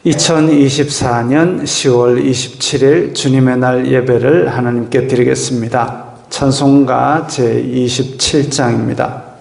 2024년 10월 27일 주님의 날 예배를 하나님께 드리겠습니다. 찬송가 제27장입니다.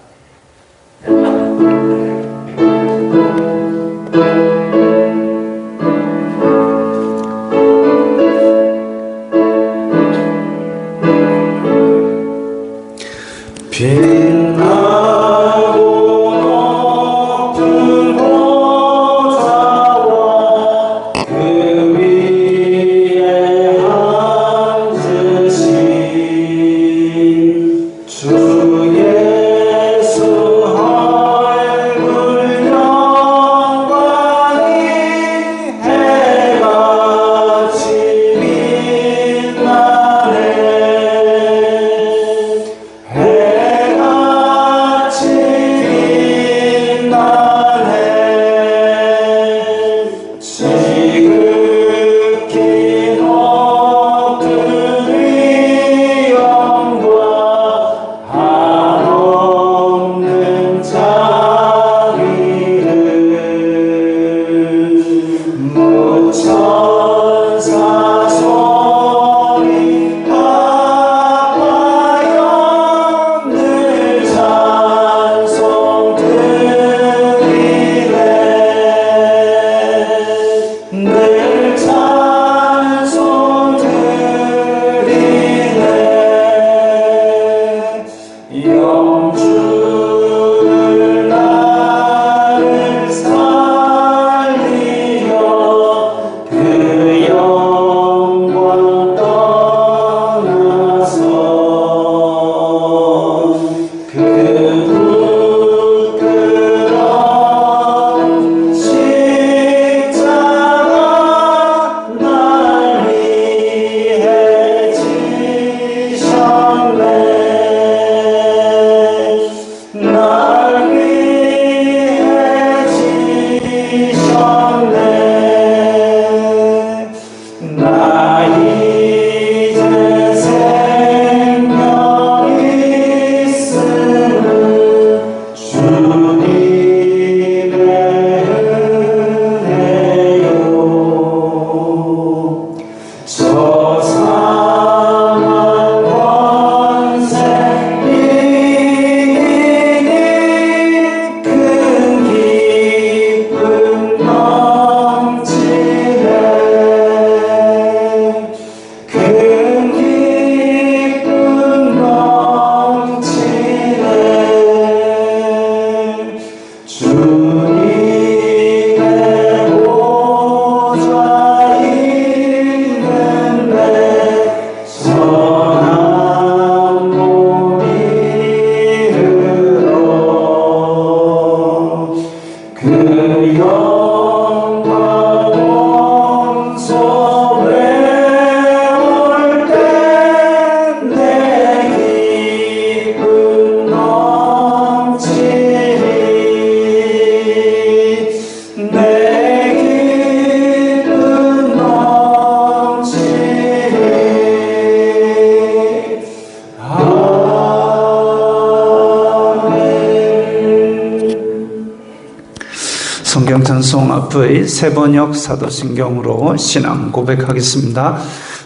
성경 찬송 앞의 세번역 사도신경으로 신앙 고백하겠습니다.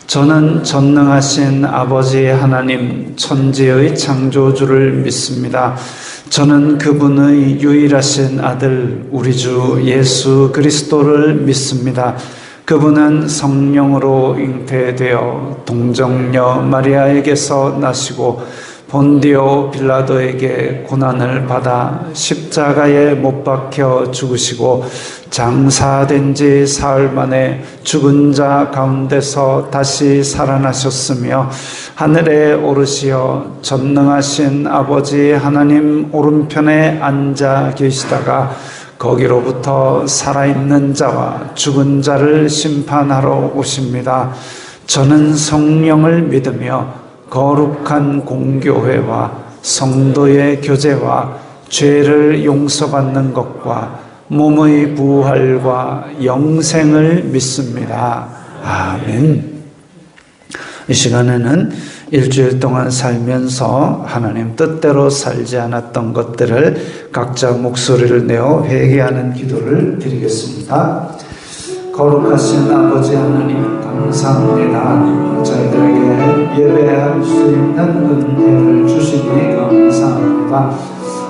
저는 전능하신 아버지 하나님 천지의 창조주를 믿습니다. 저는 그분의 유일하신 아들 우리 주 예수 그리스도를 믿습니다. 그분은 성령으로 잉태되어 동정녀 마리아에게서 나시고 본디오 빌라도에게 고난을 받아 십자가에 못 박혀 죽으시고 장사된 지 사흘 만에 죽은 자 가운데서 다시 살아나셨으며 하늘에 오르시어 전능하신 아버지 하나님 오른편에 앉아 계시다가 거기로부터 살아있는 자와 죽은 자를 심판하러 오십니다. 저는 성령을 믿으며 거룩한 공교회와 성도의 교제와 죄를 용서받는 것과 몸의 부활과 영생을 믿습니다. 아멘. 이 시간에는 일주일 동안 살면서 하나님 뜻대로 살지 않았던 것들을 각자 목소리를 내어 회개하는 기도를 드리겠습니다. 거룩하신 아버지 하나님 감사합니다. 저희들에게 예배할 수 있는 은혜를 주시니 감사합니다.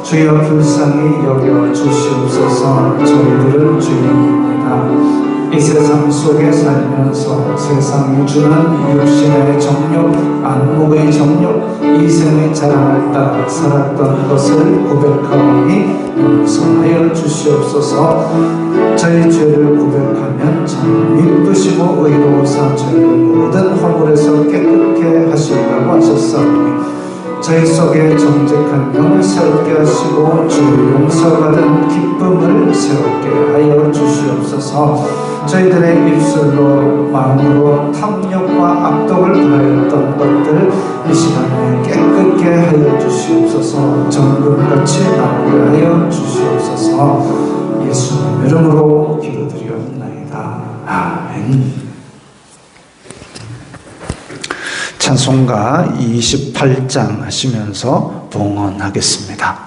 주여 불쌍히 여겨 주시옵소서. 저희들은 주님입니다. 이 세상 속에 살면서 세상이 주는 육신의 정욕, 안목의 정욕, 이생의 자랑을 따라 살았던 것을 고백하오니 용서하여 주시옵소서. 저희 죄를 고백하면 참 미쁘시고 의로우사 저희를 모든 허물에서 깨끗게 하시리라고 하셨사오니 저희 속에 정직한 영을 새롭게 하시고 주의 용서받은 기쁨을 새롭게 하여 주시옵소서. 저희들의 입술로 마음으로 탐욕과 악독을 바라였던 것들 이 시간에 깨끗게 하여 주시옵소서. 정금같이 나오게 하여 주시옵소서. 예수님 이름으로 기도드리옵나이다. 아멘. 찬송가 28장 하시면서 봉헌하겠습니다.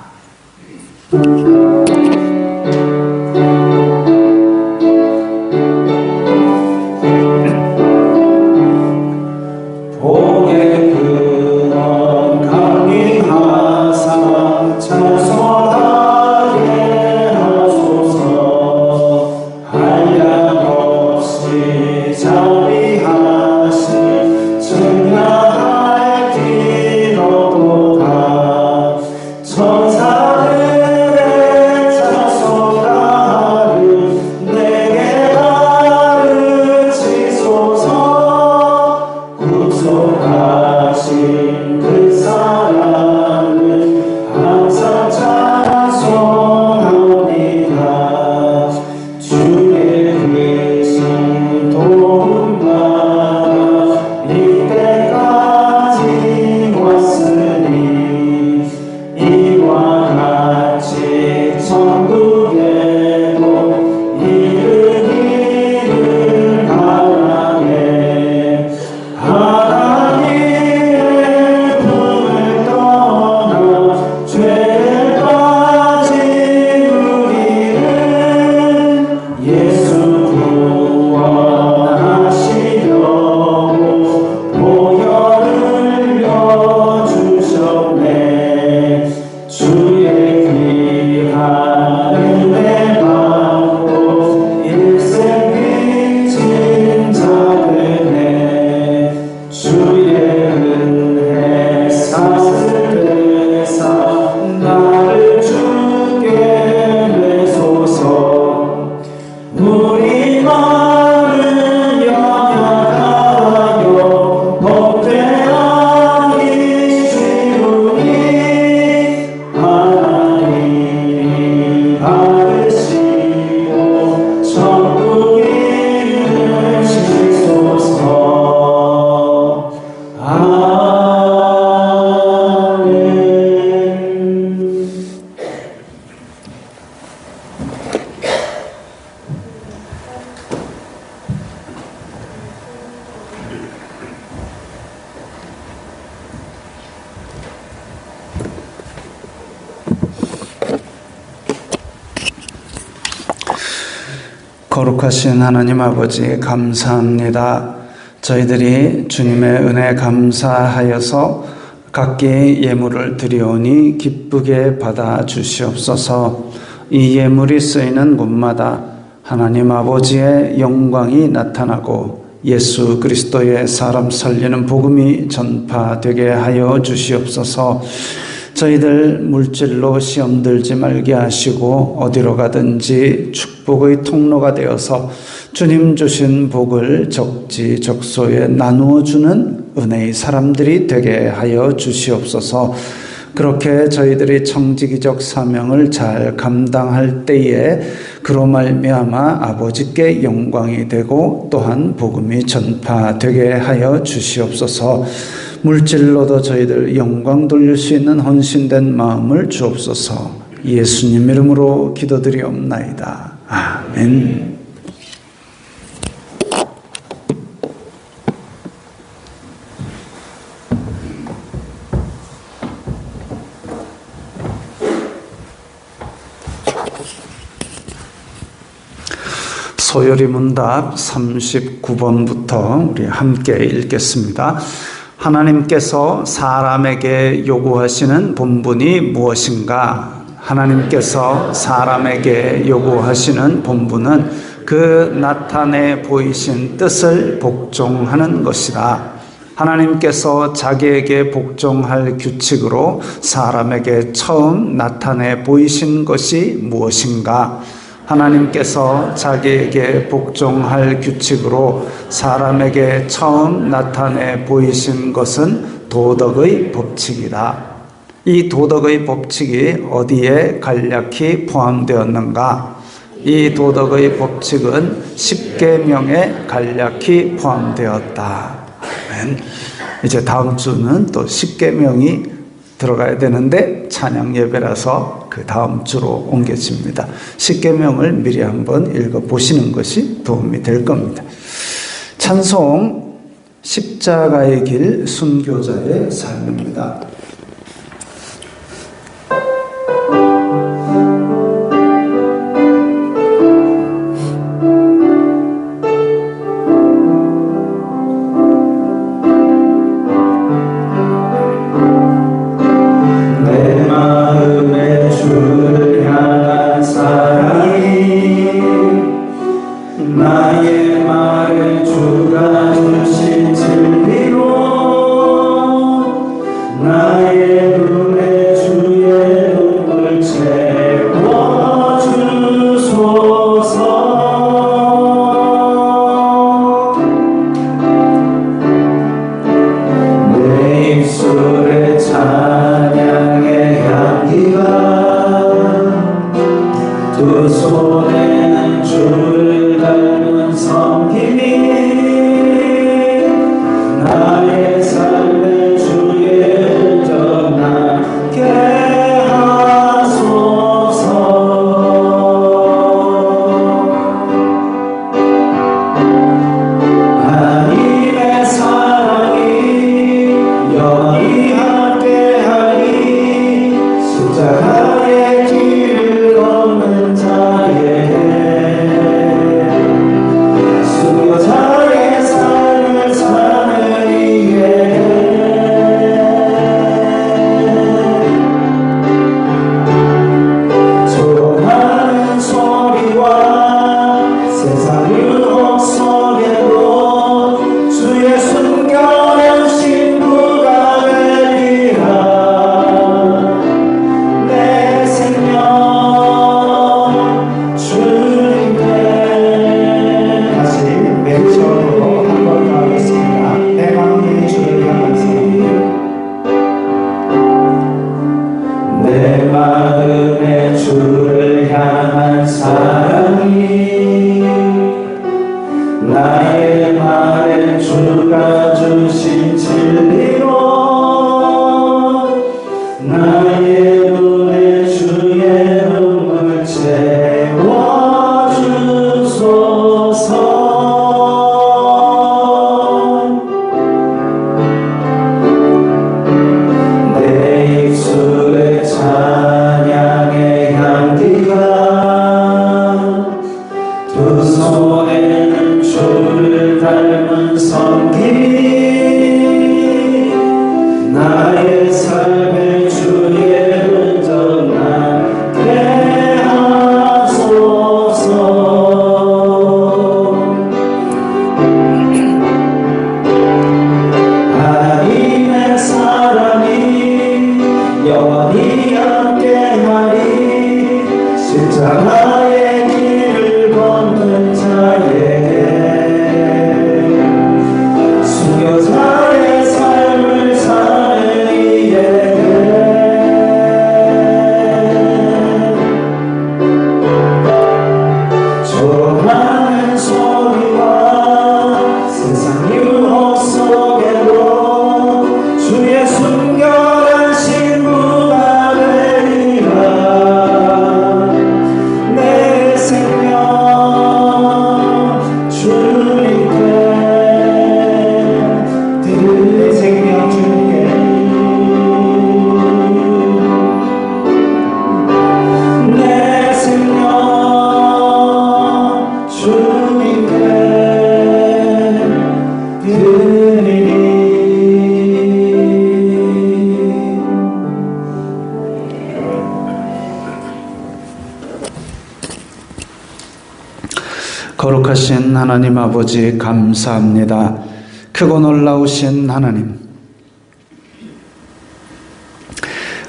거룩하신 하나님 아버지 감사합니다. 저희들이 주님의 은혜 감사하여서 각기 예물을 드리오니 기쁘게 받아 주시옵소서. 이 예물이 쓰이는 곳마다 하나님 아버지의 영광이 나타나고 예수 그리스도의 사람 살리는 복음이 전파되게 하여 주시옵소서. 저희들 물질로 시험 들지 말게 하시고 어디로 가든지 축복의 통로가 되어서 주님 주신 복을 적지적소에 나누어 주는 은혜의 사람들이 되게 하여 주시옵소서. 그렇게 저희들이 청지기적 사명을 잘 감당할 때에 그로 말미암아 아버지께 영광이 되고 또한 복음이 전파되게 하여 주시옵소서. 물질로도 저희들 영광 돌릴 수 있는 헌신된 마음을 주옵소서. 예수님 이름으로 기도드리옵나이다. 아멘. 소요리 문답 39번부터 우리 함께 읽겠습니다. 하나님께서 사람에게 요구하시는 본분이 무엇인가? 하나님께서 사람에게 요구하시는 본분은 그 나타내 보이신 뜻을 복종하는 것이다. 하나님께서 자기에게 복종할 규칙으로 사람에게 처음 나타내 보이신 것이 무엇인가? 하나님께서 자기에게 복종할 규칙으로 사람에게 처음 나타내 보이신 것은 도덕의 법칙이다. 이 도덕의 법칙이 어디에 간략히 포함되었는가? 이 도덕의 법칙은 십계명에 간략히 포함되었다. 이제 다음 주는 또 십계명이 들어가야 되는데 찬양 예배라서 그 다음 주로 옮겨집니다. 십계명을 미리 한번 읽어보시는 것이 도움이 될 겁니다. 찬송 십자가의 길 순교자의 삶입니다. 내 거룩하신 하나님 아버지 감사합니다. 크고 놀라우신 하나님,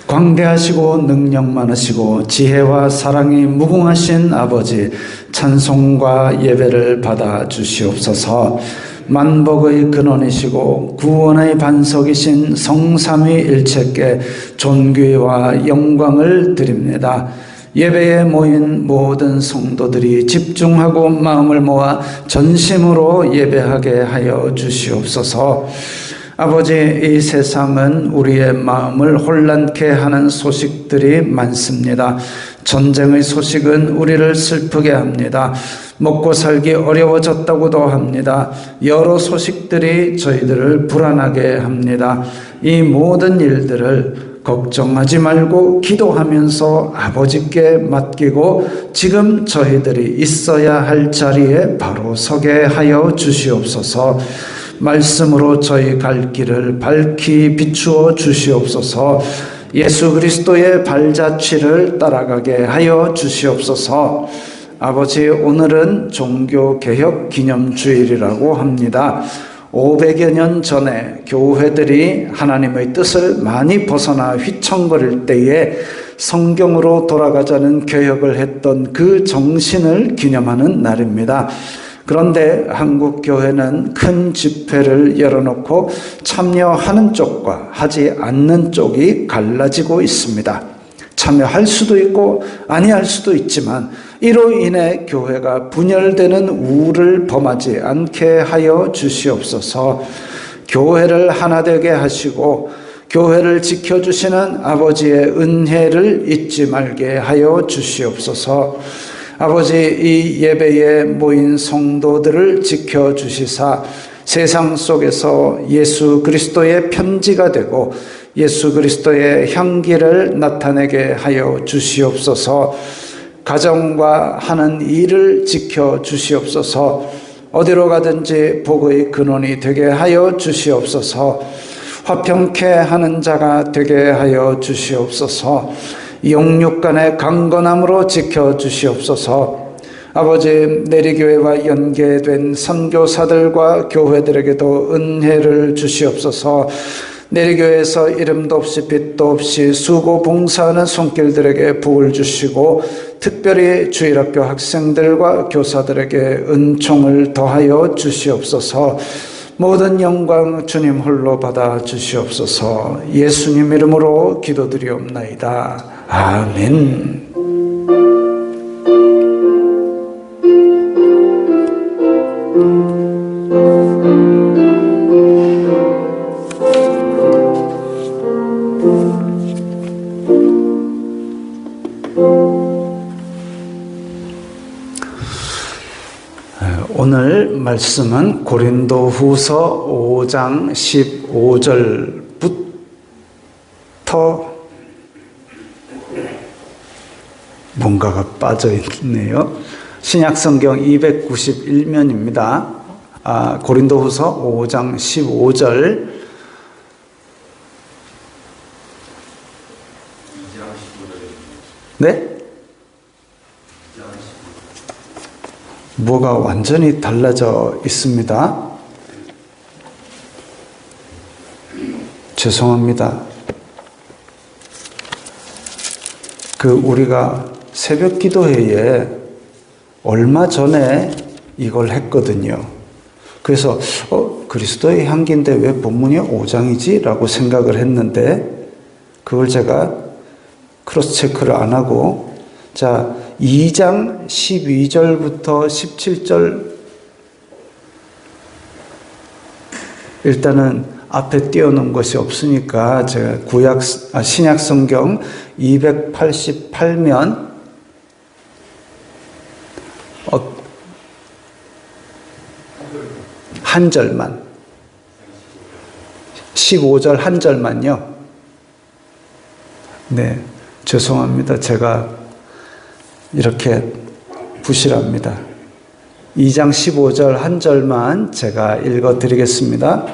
광대하시고 능력 많으시고 지혜와 사랑이 무궁하신 아버지, 찬송과 예배를 받아 주시옵소서. 만복의 근원이시고 구원의 반석이신 성삼위일체께 존귀와 영광을 드립니다. 예배에 모인 모든 성도들이 집중하고 마음을 모아 전심으로 예배하게 하여 주시옵소서. 아버지, 이 세상은 우리의 마음을 혼란케 하는 소식들이 많습니다. 전쟁의 소식은 우리를 슬프게 합니다. 먹고 살기 어려워졌다고도 합니다. 여러 소식들이 저희들을 불안하게 합니다. 이 모든 일들을 걱정하지 말고 기도하면서 아버지께 맡기고 지금 저희들이 있어야 할 자리에 바로 서게 하여 주시옵소서. 말씀으로 저희 갈 길을 밝히 비추어 주시옵소서. 예수 그리스도의 발자취를 따라가게 하여 주시옵소서. 아버지, 오늘은 종교개혁 기념주일이라고 합니다. 500여 년 전에 교회들이 하나님의 뜻을 많이 벗어나 휘청거릴 때에 성경으로 돌아가자는 개혁을 했던 그 정신을 기념하는 날입니다. 그런데 한국 교회는 큰 집회를 열어놓고 참여하는 쪽과 하지 않는 쪽이 갈라지고 있습니다. 참여할 수도 있고 아니할 수도 있지만 이로 인해 교회가 분열되는 우를 범하지 않게 하여 주시옵소서. 교회를 하나 되게 하시고 교회를 지켜주시는 아버지의 은혜를 잊지 말게 하여 주시옵소서. 아버지, 이 예배에 모인 성도들을 지켜주시사 세상 속에서 예수 그리스도의 편지가 되고 예수 그리스도의 향기를 나타내게 하여 주시옵소서. 가정과 하는 일을 지켜주시옵소서. 어디로 가든지 복의 근원이 되게 하여 주시옵소서. 화평케 하는 자가 되게 하여 주시옵소서. 영육 간의 강건함으로 지켜주시옵소서. 아버지, 내리교회와 연계된 선교사들과 교회들에게도 은혜를 주시옵소서. 내리교회에서 이름도 없이 빛도 없이 수고 봉사하는 손길들에게 복을 주시고 특별히 주일학교 학생들과 교사들에게 은총을 더하여 주시옵소서. 모든 영광 주님 홀로 받아 주시옵소서. 예수님 이름으로 기도드리옵나이다. 아멘. 오늘 말씀은 고린도후서 5장 15절부터 뭔가가 빠져 있네요. 신약성경 291면입니다. 고린도후서 5장 15절. 네? 뭐가 완전히 달라져 있습니다. 죄송합니다. 우리가 새벽 기도회에 얼마 전에 이걸 했거든요. 그래서 그리스도의 향기인데 왜 본문이 5장이지? 라고 생각을 했는데 그걸 제가 크로스 체크를 안 하고 2장 12절부터 17절 일단은 앞에 띄워놓은 것이 없으니까 제가 신약성경 288면 한 절만 15절 한 절만요. 네, 죄송합니다. 제가 이렇게 부실합니다. 2장 15절 한 절만 제가 읽어드리겠습니다.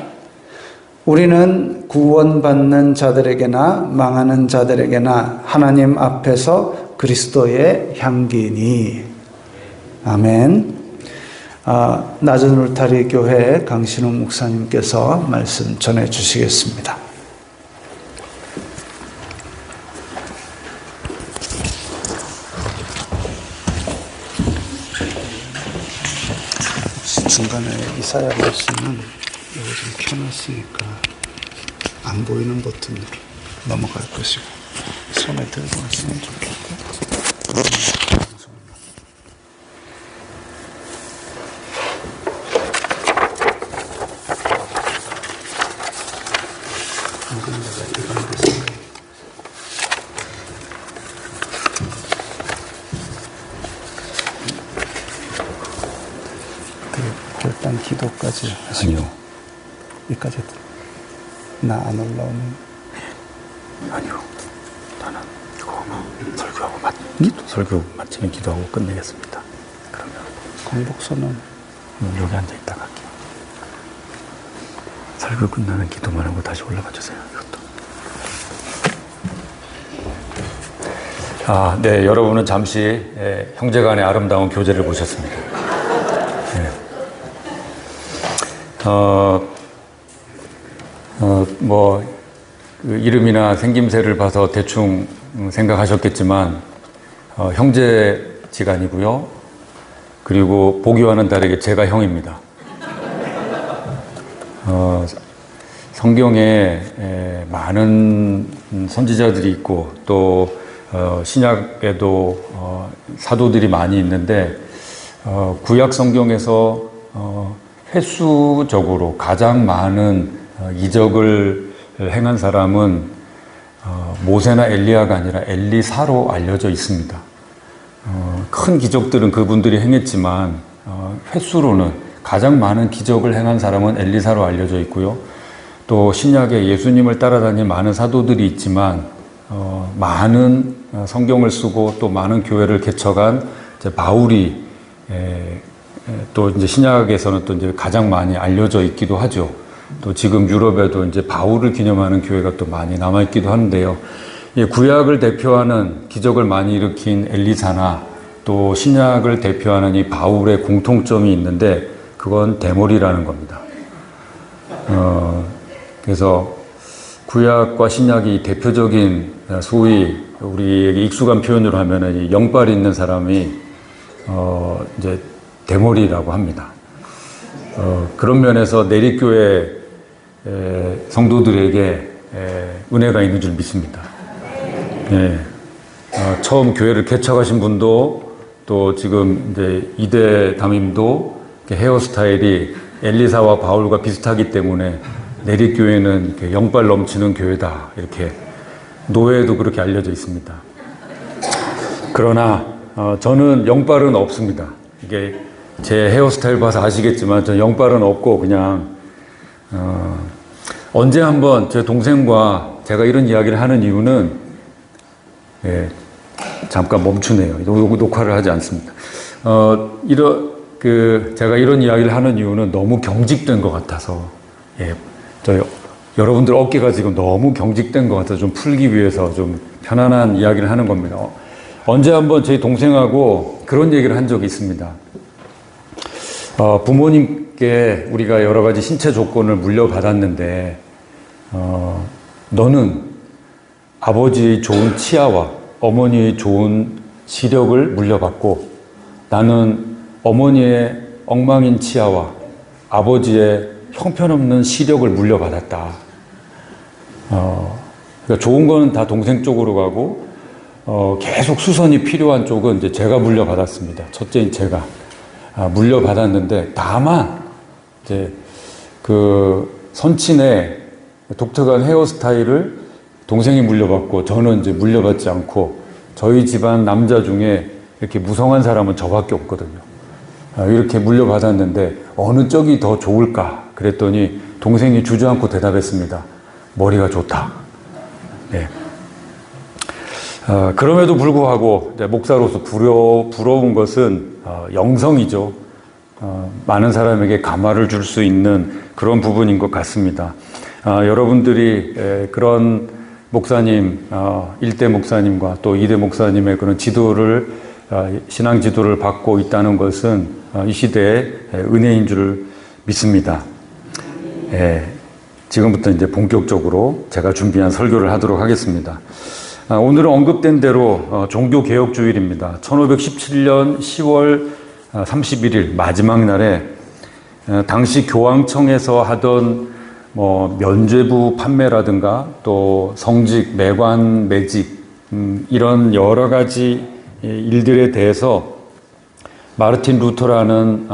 우리는 구원받는 자들에게나 망하는 자들에게나 하나님 앞에서 그리스도의 향기니. 아멘. 낮은 울타리 교회 강신우 목사님께서 말씀 전해 주시겠습니다. 중간에 이사야 말씀은 이거 좀 켜놨으니까 안 보이는 버튼으로 넘어갈 것이고 손에 들고 왔으면 좋겠고. 결단 기도까지 하시고. 아니요. 여기까지 나 안 올라오면. 아니요. 나는 이거 설교 마치면 기도하고 끝내겠습니다. 그러면 공복선은 여기 앉아 있다 갈게요. 설교 끝나면 기도만 하고 다시 올라가 주세요. 이것도. 네. 여러분은 잠시 형제간의 아름다운 교제를 보셨습니다. 네. 그 이름이나 생김새를 봐서 대충 생각하셨겠지만, 형제지간이고요. 그리고 보기와는 다르게 제가 형입니다. 성경에 많은 선지자들이 있고, 또, 신약에도 사도들이 많이 있는데, 구약 성경에서 횟수적으로 가장 많은 이적을 행한 사람은 모세나 엘리야가 아니라 엘리사로 알려져 있습니다. 큰 기적들은 그분들이 행했지만 횟수로는 가장 많은 기적을 행한 사람은 엘리사로 알려져 있고요. 또 신약에 예수님을 따라다닌 많은 사도들이 있지만 많은 성경을 쓰고 또 많은 교회를 개척한 바울이 또 이제 신약에서는 또 이제 가장 많이 알려져 있기도 하죠. 또 지금 유럽에도 이제 바울을 기념하는 교회가 또 많이 남아 있기도 하는데요. 구약을 대표하는 기적을 많이 일으킨 엘리사나 또 신약을 대표하는 이 바울의 공통점이 있는데 그건 대머리라는 겁니다. 그래서 구약과 신약이 대표적인 소위 우리에게 익숙한 표현으로 하면은 영빨이 있는 사람이 이제 대머리라고 합니다. 그런 면에서 내립교회 성도들에게 은혜가 있는 줄 믿습니다. 네. 처음 교회를 개척하신 분도 또 지금 이제 이대 담임도 헤어스타일이 엘리사와 바울과 비슷하기 때문에 내립교회는 이렇게 영빨 넘치는 교회다. 이렇게 노예에도 그렇게 알려져 있습니다. 그러나 저는 영빨은 없습니다. 이게 제 헤어스타일 봐서 아시겠지만 저 영빨은 없고 그냥 언제 한번 제 동생과 제가 이런 이야기를 하는 이유는 잠깐 멈추네요. 녹화를 하지 않습니다. 제가 이런 이야기를 하는 이유는 너무 경직된 것 같아서 여러분들 어깨가 지금 너무 경직된 것 같아서 좀 풀기 위해서 좀 편안한 이야기를 하는 겁니다. 언제 한번 제 동생하고 그런 얘기를 한 적이 있습니다. 부모님께 우리가 여러 가지 신체 조건을 물려받았는데, 너는 아버지의 좋은 치아와 어머니의 좋은 시력을 물려받고, 나는 어머니의 엉망인 치아와 아버지의 형편없는 시력을 물려받았다. 그러니까 좋은 거는 다 동생 쪽으로 가고, 계속 수선이 필요한 쪽은 이제 제가 물려받았습니다. 첫째인 제가. 물려받았는데, 다만, 이제, 선친의 독특한 헤어스타일을 동생이 물려받고, 저는 이제 물려받지 않고, 저희 집안 남자 중에 이렇게 무성한 사람은 저밖에 없거든요. 이렇게 물려받았는데, 어느 쪽이 더 좋을까? 그랬더니, 동생이 주저앉고 대답했습니다. 머리가 좋다. 네. 그럼에도 불구하고 목사로서 부러운 것은 영성이죠. 많은 사람에게 감화를 줄 수 있는 그런 부분인 것 같습니다. 여러분들이 그런 목사님, 1대 목사님과 또 2대 목사님의 그런 지도를, 신앙 지도를 받고 있다는 것은 이 시대의 은혜인 줄 믿습니다. 지금부터 이제 본격적으로 제가 준비한 설교를 하도록 하겠습니다. 오늘은 언급된 대로 종교개혁주일입니다. 1517년 10월 31일 마지막 날에 당시 교황청에서 하던 면죄부 판매라든가 또 성직, 매관, 매직 이런 여러 가지 일들에 대해서 마르틴 루터라는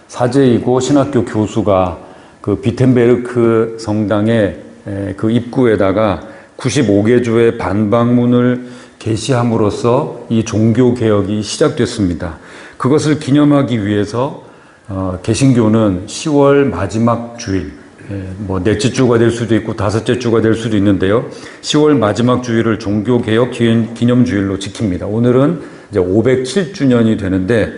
사제이고 신학교 교수가 그 비텐베르크 성당의 그 입구에다가 95개조의 반박문을 게시함으로써 이 종교개혁이 시작됐습니다. 그것을 기념하기 위해서 개신교는 10월 마지막 주일, 넷째 주가 될 수도 있고 다섯째 주가 될 수도 있는데요. 10월 마지막 주일을 종교개혁 기념주일로 지킵니다. 오늘은 이제 507주년이 되는데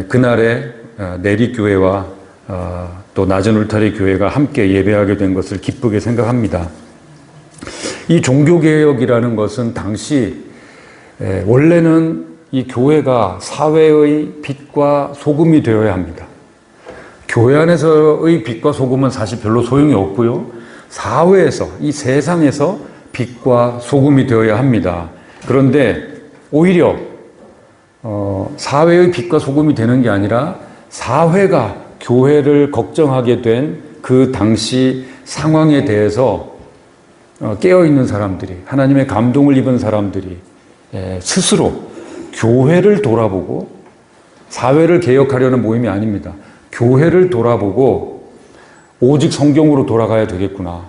그날에 내리교회와 또 낮은 울타리 교회가 함께 예배하게 된 것을 기쁘게 생각합니다. 이 종교개혁이라는 것은 당시 원래는 이 교회가 사회의 빛과 소금이 되어야 합니다. 교회 안에서의 빛과 소금은 사실 별로 소용이 없고요. 사회에서, 이 세상에서 빛과 소금이 되어야 합니다. 그런데 오히려 사회의 빛과 소금이 되는 게 아니라 사회가 교회를 걱정하게 된 그 당시 상황에 대해서 깨어있는 사람들이, 하나님의 감동을 입은 사람들이 스스로 교회를 돌아보고, 사회를 개혁하려는 모임이 아닙니다. 교회를 돌아보고 오직 성경으로 돌아가야 되겠구나,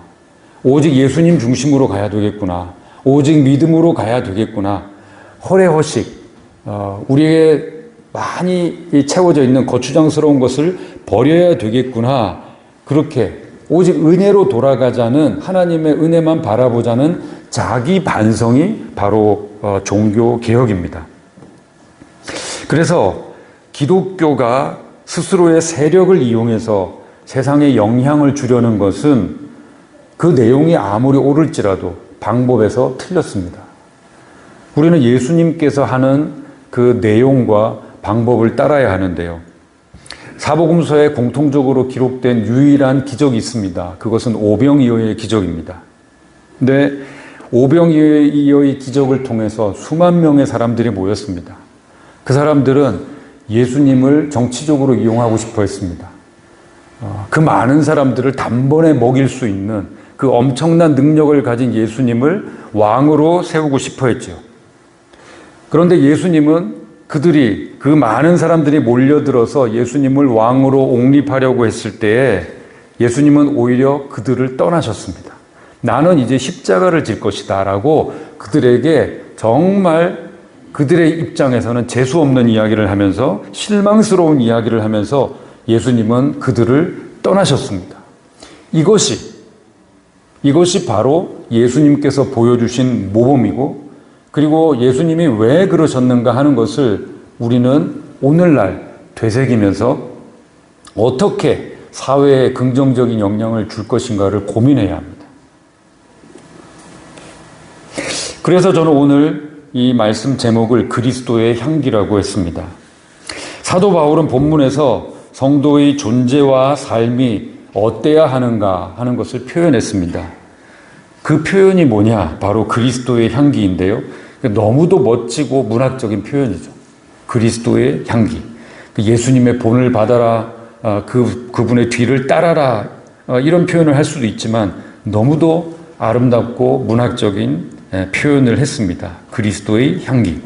오직 예수님 중심으로 가야 되겠구나, 오직 믿음으로 가야 되겠구나, 허례허식 우리에게 많이 채워져 있는 거추장스러운 것을 버려야 되겠구나, 그렇게 오직 은혜로 돌아가자는, 하나님의 은혜만 바라보자는 자기 반성이 바로 종교개혁입니다. 그래서 기독교가 스스로의 세력을 이용해서 세상에 영향을 주려는 것은 그 내용이 아무리 옳을지라도 방법에서 틀렸습니다. 우리는 예수님께서 하는 그 내용과 방법을 따라야 하는데요. 사복음서에 공통적으로 기록된 유일한 기적이 있습니다. 그것은 오병이어의 기적입니다. 근데 오병이어의 기적을 통해서 수만 명의 사람들이 모였습니다. 그 사람들은 예수님을 정치적으로 이용하고 싶어 했습니다. 그 많은 사람들을 단번에 먹일 수 있는 그 엄청난 능력을 가진 예수님을 왕으로 세우고 싶어 했죠. 그런데 예수님은 그들이, 그 많은 사람들이 몰려들어서 예수님을 왕으로 옹립하려고 했을 때에 예수님은 오히려 그들을 떠나셨습니다. 나는 이제 십자가를 질 것이다 라고 그들에게 정말 그들의 입장에서는 재수 없는 이야기를 하면서, 실망스러운 이야기를 하면서 예수님은 그들을 떠나셨습니다. 이것이 바로 예수님께서 보여주신 모범이고, 그리고 예수님이 왜 그러셨는가 하는 것을 우리는 오늘날 되새기면서 어떻게 사회에 긍정적인 영향을 줄 것인가를 고민해야 합니다. 그래서 저는 오늘 이 말씀 제목을 그리스도의 향기라고 했습니다. 사도 바울은 본문에서 성도의 존재와 삶이 어때야 하는가 하는 것을 표현했습니다. 그 표현이 뭐냐? 바로 그리스도의 향기인데요. 너무도 멋지고 문학적인 표현이죠. 그리스도의 향기. 예수님의 본을 받아라, 그분의 뒤를 따라라, 이런 표현을 할 수도 있지만 너무도 아름답고 문학적인 표현을 했습니다. 그리스도의 향기.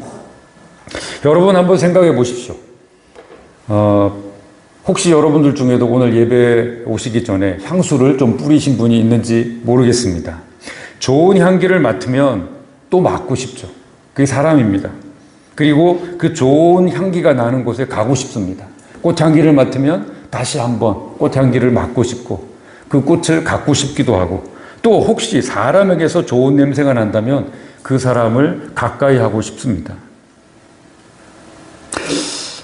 여러분 한번 생각해 보십시오. 혹시 여러분들 중에도 오늘 예배 오시기 전에 향수를 좀 뿌리신 분이 있는지 모르겠습니다. 좋은 향기를 맡으면 또 맡고 싶죠. 그게 사람입니다. 그리고 그 좋은 향기가 나는 곳에 가고 싶습니다. 꽃향기를 맡으면 다시 한번 꽃향기를 맡고 싶고 그 꽃을 갖고 싶기도 하고, 또 혹시 사람에게서 좋은 냄새가 난다면 그 사람을 가까이 하고 싶습니다.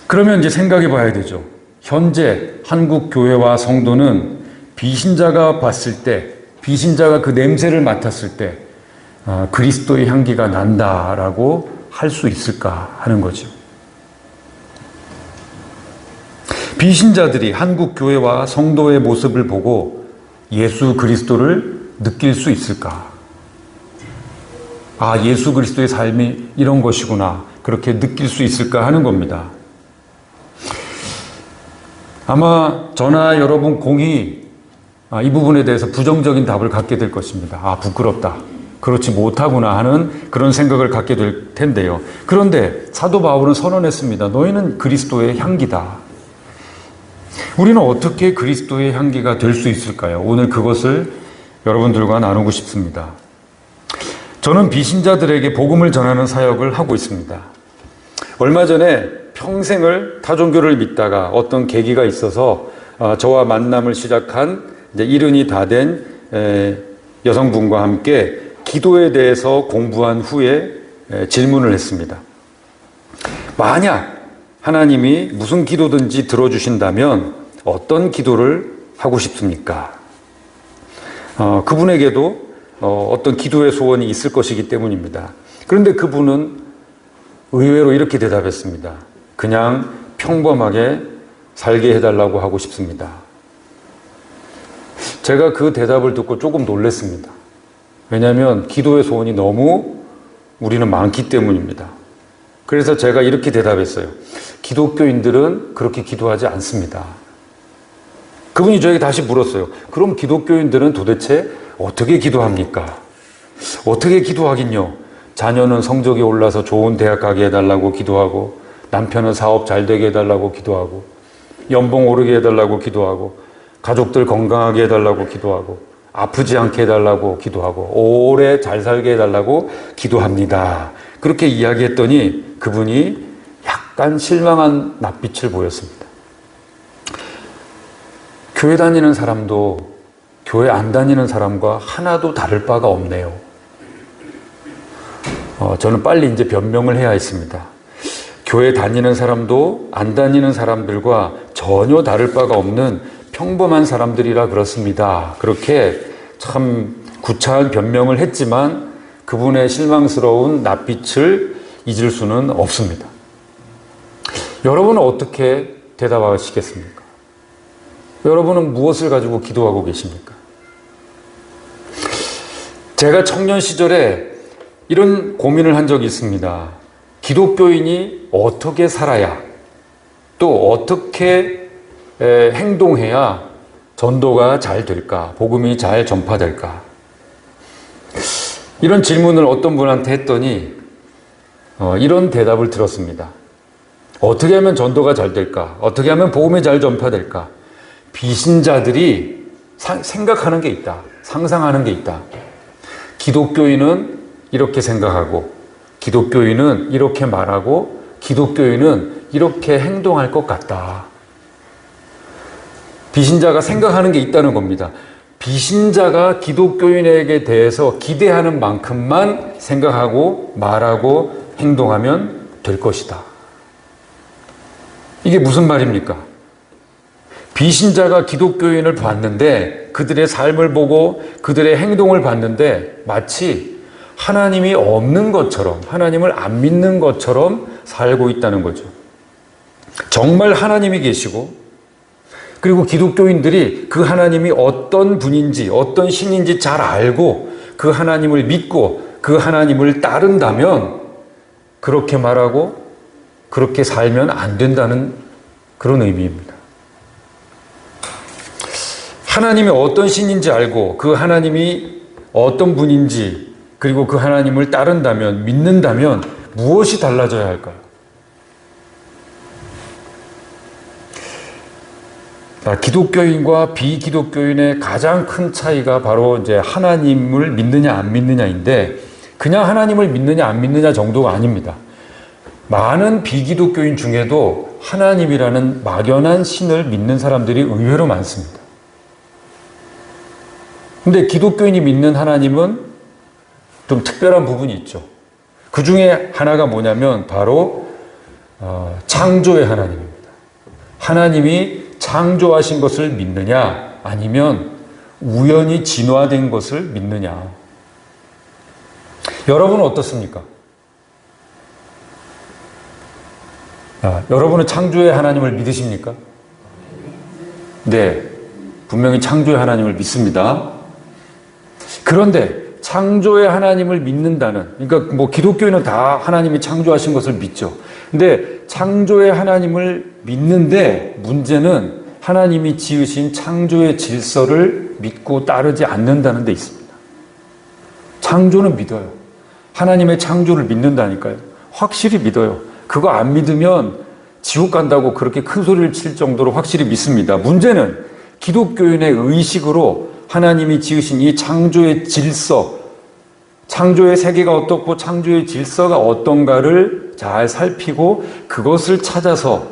그러면 이제 생각해 봐야 되죠. 현재 한국 교회와 성도는 비신자가 봤을 때, 비신자가 그 냄새를 맡았을 때 그리스도의 향기가 난다라고 할 수 있을까 하는 거죠. 비신자들이 한국 교회와 성도의 모습을 보고 예수 그리스도를 느낄 수 있을까? 아, 예수 그리스도의 삶이 이런 것이구나. 그렇게 느낄 수 있을까 하는 겁니다. 아마 저나 여러분 공히 이 부분에 대해서 부정적인 답을 갖게 될 것입니다. 아, 부끄럽다. 그렇지 못하구나 하는 그런 생각을 갖게 될 텐데요. 그런데 사도 바울은 선언했습니다. 너희는 그리스도의 향기다. 우리는 어떻게 그리스도의 향기가 될 수 있을까요? 오늘 그것을 여러분들과 나누고 싶습니다. 저는 비신자들에게 복음을 전하는 사역을 하고 있습니다. 얼마 전에 평생을 타종교를 믿다가 어떤 계기가 있어서 저와 만남을 시작한 이제 70이 다 된 여성분과 함께 기도에 대해서 공부한 후에 질문을 했습니다. 만약 하나님이 무슨 기도든지 들어주신다면 어떤 기도를 하고 싶습니까? 그분에게도 어떤 기도의 소원이 있을 것이기 때문입니다. 그런데 그분은 의외로 이렇게 대답했습니다. 그냥 평범하게 살게 해달라고 하고 싶습니다. 제가 그 대답을 듣고 조금 놀랐습니다. 왜냐하면 기도의 소원이 너무 우리는 많기 때문입니다. 그래서 제가 이렇게 대답했어요. 기독교인들은 그렇게 기도하지 않습니다. 그분이 저에게 다시 물었어요. 그럼 기독교인들은 도대체 어떻게 기도합니까? 어떻게 기도하긴요? 자녀는 성적이 올라서 좋은 대학 가게 해달라고 기도하고, 남편은 사업 잘 되게 해달라고 기도하고, 연봉 오르게 해달라고 기도하고, 가족들 건강하게 해달라고 기도하고, 아프지 않게 해달라고 기도하고, 오래 잘 살게 해달라고 기도합니다. 그렇게 이야기했더니 그분이 약간 실망한 낯빛을 보였습니다. 교회 다니는 사람도 교회 안 다니는 사람과 하나도 다를 바가 없네요. 저는 빨리 이제 변명을 해야 했습니다. 교회 다니는 사람도 안 다니는 사람들과 전혀 다를 바가 없는 평범한 사람들이라 그렇습니다. 그렇게 참 구차한 변명을 했지만 그분의 실망스러운 낯빛을 잊을 수는 없습니다. 여러분은 어떻게 대답하시겠습니까? 여러분은 무엇을 가지고 기도하고 계십니까? 제가 청년 시절에 이런 고민을 한 적이 있습니다. 기독교인이 어떻게 살아야, 또 어떻게 행동해야 전도가 잘 될까? 복음이 잘 전파될까? 이런 질문을 어떤 분한테 했더니 이런 대답을 들었습니다. 어떻게 하면 전도가 잘 될까? 어떻게 하면 복음이 잘 전파될까? 비신자들이 생각하는 게 있다. 상상하는 게 있다. 기독교인은 이렇게 생각하고, 기독교인은 이렇게 말하고, 기독교인은 이렇게 행동할 것 같다. 비신자가 생각하는 게 있다는 겁니다. 비신자가 기독교인에게 대해서 기대하는 만큼만 생각하고 말하고 행동하면 될 것이다. 이게 무슨 말입니까? 비신자가 기독교인을 봤는데 그들의 삶을 보고 그들의 행동을 봤는데 마치 하나님이 없는 것처럼, 하나님을 안 믿는 것처럼 살고 있다는 거죠. 정말 하나님이 계시고, 그리고 기독교인들이 그 하나님이 어떤 분인지, 어떤 신인지 잘 알고 그 하나님을 믿고 그 하나님을 따른다면 그렇게 말하고 그렇게 살면 안 된다는 그런 의미입니다. 하나님이 어떤 신인지 알고 그 하나님이 어떤 분인지, 그리고 그 하나님을 따른다면, 믿는다면 무엇이 달라져야 할까요? 기독교인과 비기독교인의 가장 큰 차이가 바로 이제 하나님을 믿느냐 안 믿느냐인데, 그냥 하나님을 믿느냐 안 믿느냐 정도가 아닙니다. 많은 비기독교인 중에도 하나님이라는 막연한 신을 믿는 사람들이 의외로 많습니다. 근데 기독교인이 믿는 하나님은 좀 특별한 부분이 있죠. 그 중에 하나가 뭐냐면 바로 창조의 하나님입니다. 하나님이 창조하신 것을 믿느냐, 아니면 우연히 진화된 것을 믿느냐. 여러분은 어떻습니까? 여러분은 창조의 하나님을 믿으십니까? 네, 분명히 창조의 하나님을 믿습니다. 그런데 창조의 하나님을 믿는다는, 그러니까 뭐 기독교인은 다 하나님이 창조하신 것을 믿죠. 근데 창조의 하나님을 믿는데 문제는 하나님이 지으신 창조의 질서를 믿고 따르지 않는다는 데 있습니다. 창조는 믿어요. 하나님의 창조를 믿는다니까요. 확실히 믿어요. 그거 안 믿으면 지옥 간다고 그렇게 큰 소리를 칠 정도로 확실히 믿습니다. 문제는 기독교인의 의식으로 하나님이 지으신 이 창조의 질서, 창조의 세계가 어떻고 창조의 질서가 어떤가를 잘 살피고 그것을 찾아서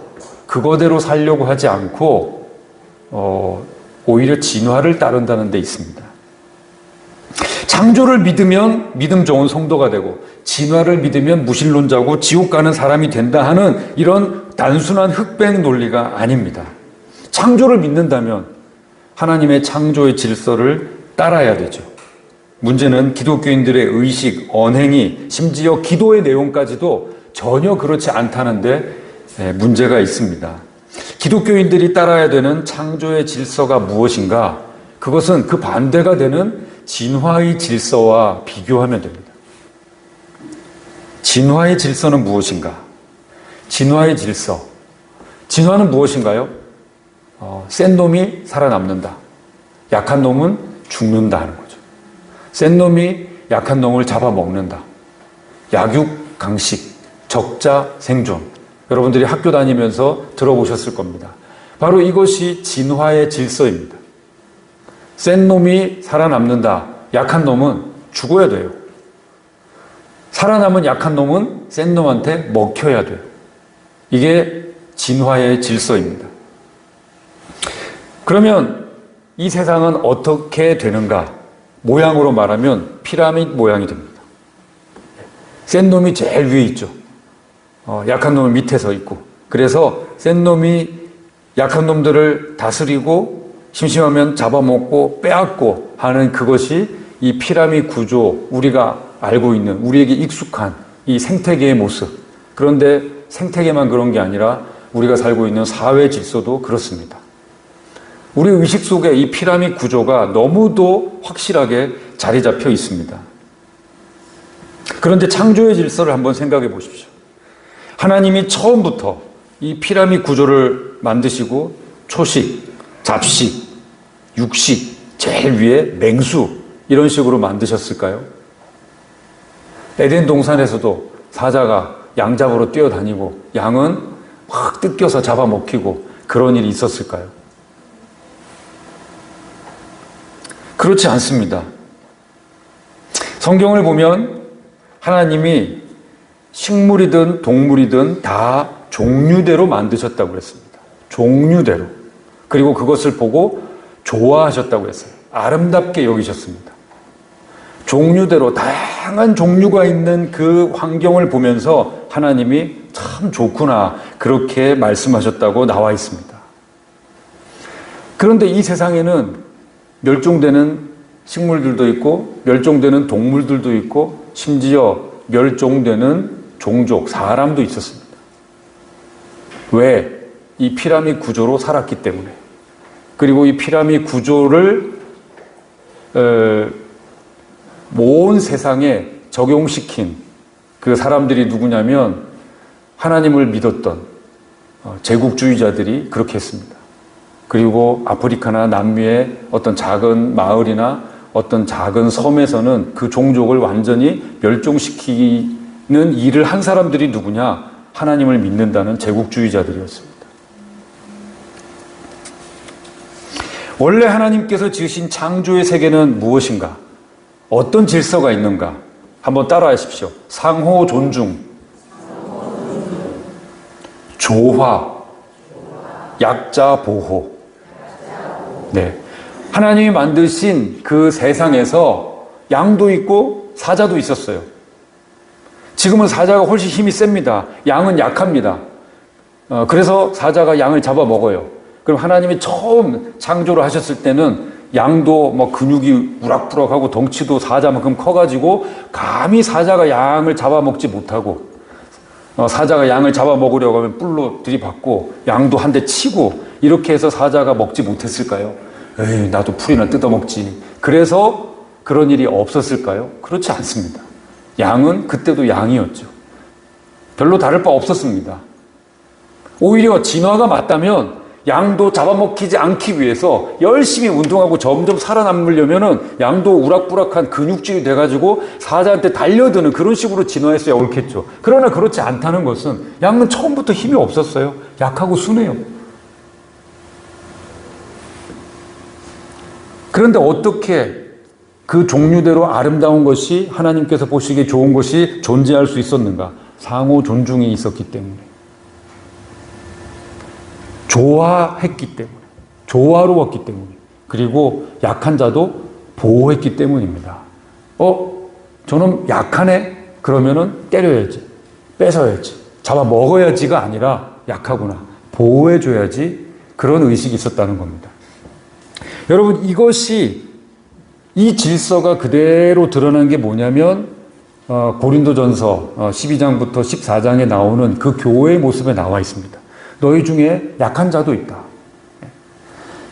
그거대로 살려고 하지 않고 오히려 진화를 따른다는 데 있습니다. 창조를 믿으면 믿음 좋은 성도가 되고 진화를 믿으면 무신론자고 지옥 가는 사람이 된다 하는 이런 단순한 흑백 논리가 아닙니다. 창조를 믿는다면 하나님의 창조의 질서를 따라야 되죠. 문제는 기독교인들의 의식, 언행이 심지어 기도의 내용까지도 전혀 그렇지 않다는데 문제가 있습니다. 기독교인들이 따라야 되는 창조의 질서가 무엇인가? 그것은 그 반대가 되는 진화의 질서와 비교하면 됩니다. 진화의 질서는 무엇인가? 진화의 질서. 진화는 무엇인가요? 센 놈이 살아남는다. 약한 놈은 죽는다 하는 거죠. 센 놈이 약한 놈을 잡아먹는다. 약육 강식, 적자 생존. 여러분들이 학교 다니면서 들어보셨을 겁니다. 바로 이것이 진화의 질서입니다. 센 놈이 살아남는다. 약한 놈은 죽어야 돼요. 살아남은 약한 놈은 센 놈한테 먹혀야 돼요. 이게 진화의 질서입니다. 그러면 이 세상은 어떻게 되는가? 모양으로 말하면 피라미드 모양이 됩니다. 센 놈이 제일 위에 있죠. 약한 놈은 밑에 서 있고. 그래서 센 놈이 약한 놈들을 다스리고 심심하면 잡아먹고 빼앗고 하는 그것이 이 피라미드 구조, 우리가 알고 있는, 우리에게 익숙한 이 생태계의 모습. 그런데 생태계만 그런 게 아니라 우리가 살고 있는 사회 질서도 그렇습니다. 우리 의식 속에 이 피라미드 구조가 너무도 확실하게 자리 잡혀 있습니다. 그런데 창조의 질서를 한번 생각해 보십시오. 하나님이 처음부터 이 피라미드 구조를 만드시고 초식, 잡식, 육식, 제일 위에 맹수 이런 식으로 만드셨을까요? 에덴 동산에서도 사자가 양 잡으러 뛰어다니고 양은 막 뜯겨서 잡아먹히고 그런 일이 있었을까요? 그렇지 않습니다. 성경을 보면 하나님이 식물이든 동물이든 다 종류대로 만드셨다고 그랬습니다. 종류대로. 그리고 그것을 보고 좋아하셨다고 했어요. 아름답게 여기셨습니다. 종류대로 다양한 종류가 있는 그 환경을 보면서 하나님이 참 좋구나 그렇게 말씀하셨다고 나와 있습니다. 그런데 이 세상에는 멸종되는 식물들도 있고 멸종되는 동물들도 있고 심지어 멸종되는 종족, 사람도 있었습니다. 왜? 이 피라미드 구조로 살았기 때문에. 그리고 이 피라미드 구조를 온 세상에 적용시킨 그 사람들이 누구냐면 하나님을 믿었던 제국주의자들이 그렇게 했습니다. 그리고 아프리카나 남미의 어떤 작은 마을이나 어떤 작은 섬에서는 그 종족을 완전히 멸종시키는 일을 한 사람들이 누구냐? 하나님을 믿는다는 제국주의자들이었습니다. 원래 하나님께서 지으신 창조의 세계는 무엇인가? 어떤 질서가 있는가? 한번 따라하십시오. 상호 존중, 조화, 약자 보호. 네. 하나님이 만드신 그 세상에서 양도 있고 사자도 있었어요. 지금은 사자가 훨씬 힘이 셉니다. 양은 약합니다. 그래서 사자가 양을 잡아먹어요. 그럼 하나님이 처음 창조를 하셨을 때는 양도 뭐 근육이 우락부락하고 덩치도 사자만큼 커가지고 감히 사자가 양을 잡아먹지 못하고 사자가 양을 잡아먹으려고 하면 뿔로 들이받고 양도 한 대 치고 이렇게 해서 사자가 먹지 못했을까요? 에이, 나도 풀이나 뜯어먹지. 그래서 그런 일이 없었을까요? 그렇지 않습니다. 양은 그때도 양이었죠. 별로 다를 바 없었습니다. 오히려 진화가 맞다면 양도 잡아먹히지 않기 위해서 열심히 운동하고 점점 살아남으려면은 양도 우락부락한 근육질이 돼가지고 사자한테 달려드는 그런 식으로 진화했어야 옳겠죠. 그러나 그렇지 않다는 것은 양은 처음부터 힘이 없었어요. 약하고 순해요. 그런데 어떻게 그 종류대로 아름다운 것이 하나님께서 보시기에 좋은 것이 존재할 수 있었는가? 상호 존중이 있었기 때문에. 조화했기 때문에. 조화로웠기 때문에. 그리고 약한 자도 보호했기 때문입니다. 저놈 약하네? 그러면은 때려야지. 뺏어야지. 잡아먹어야지가 아니라 약하구나. 보호해줘야지. 그런 의식이 있었다는 겁니다. 여러분, 이 질서가 그대로 드러난 게 뭐냐면 고린도전서 12장부터 14장에 나오는 그 교회의 모습에 나와 있습니다. 너희 중에 약한 자도 있다.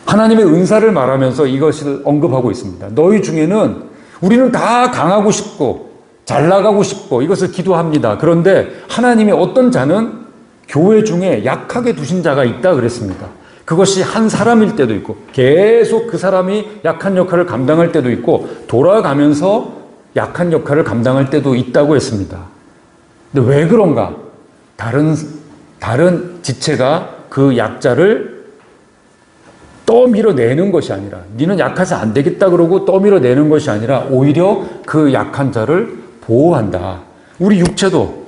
하나님의 은사를 말하면서 이것을 언급하고 있습니다. 너희 중에는 우리는 다 강하고 싶고 잘 나가고 싶고 이것을 기도합니다. 그런데 하나님의 어떤 자는 교회 중에 약하게 두신 자가 있다 그랬습니다. 그것이 한 사람일 때도 있고 계속 그 사람이 약한 역할을 감당할 때도 있고 돌아가면서 약한 역할을 감당할 때도 있다고 했습니다. 근데 왜 그런가? 다른 지체가 그 약자를 떠밀어내는 것이 아니라 니는 약해서 안 되겠다 그러고 떠밀어내는 것이 아니라 오히려 그 약한 자를 보호한다. 우리 육체도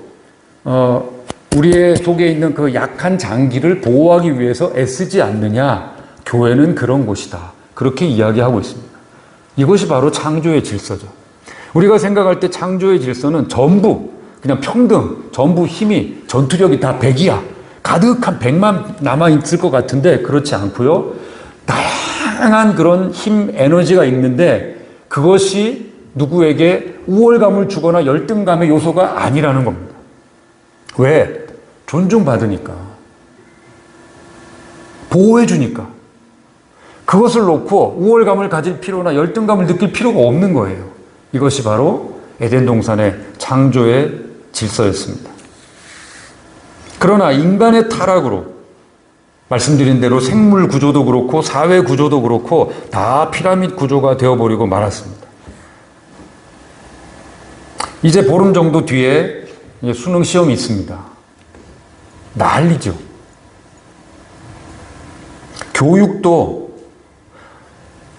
우리의 속에 있는 그 약한 장기를 보호하기 위해서 애쓰지 않느냐? 교회는 그런 곳이다. 그렇게 이야기하고 있습니다. 이것이 바로 창조의 질서죠. 우리가 생각할 때 창조의 질서는 전부 그냥 평등, 전부 힘이, 전투력이 다 100이야. 가득한 100만 남아있을 것 같은데 그렇지 않고요. 다양한 그런 힘, 에너지가 있는데 그것이 누구에게 우월감을 주거나 열등감의 요소가 아니라는 겁니다. 왜? 존중받으니까. 보호해주니까. 그것을 놓고 우월감을 가질 필요나 열등감을 느낄 필요가 없는 거예요. 이것이 바로 에덴 동산의 창조의 질서였습니다. 그러나 인간의 타락으로 말씀드린 대로 생물 구조도 그렇고 사회 구조도 그렇고 다 피라미드 구조가 되어버리고 말았습니다. 이제 보름 정도 뒤에 수능 시험이 있습니다. 난리죠. 교육도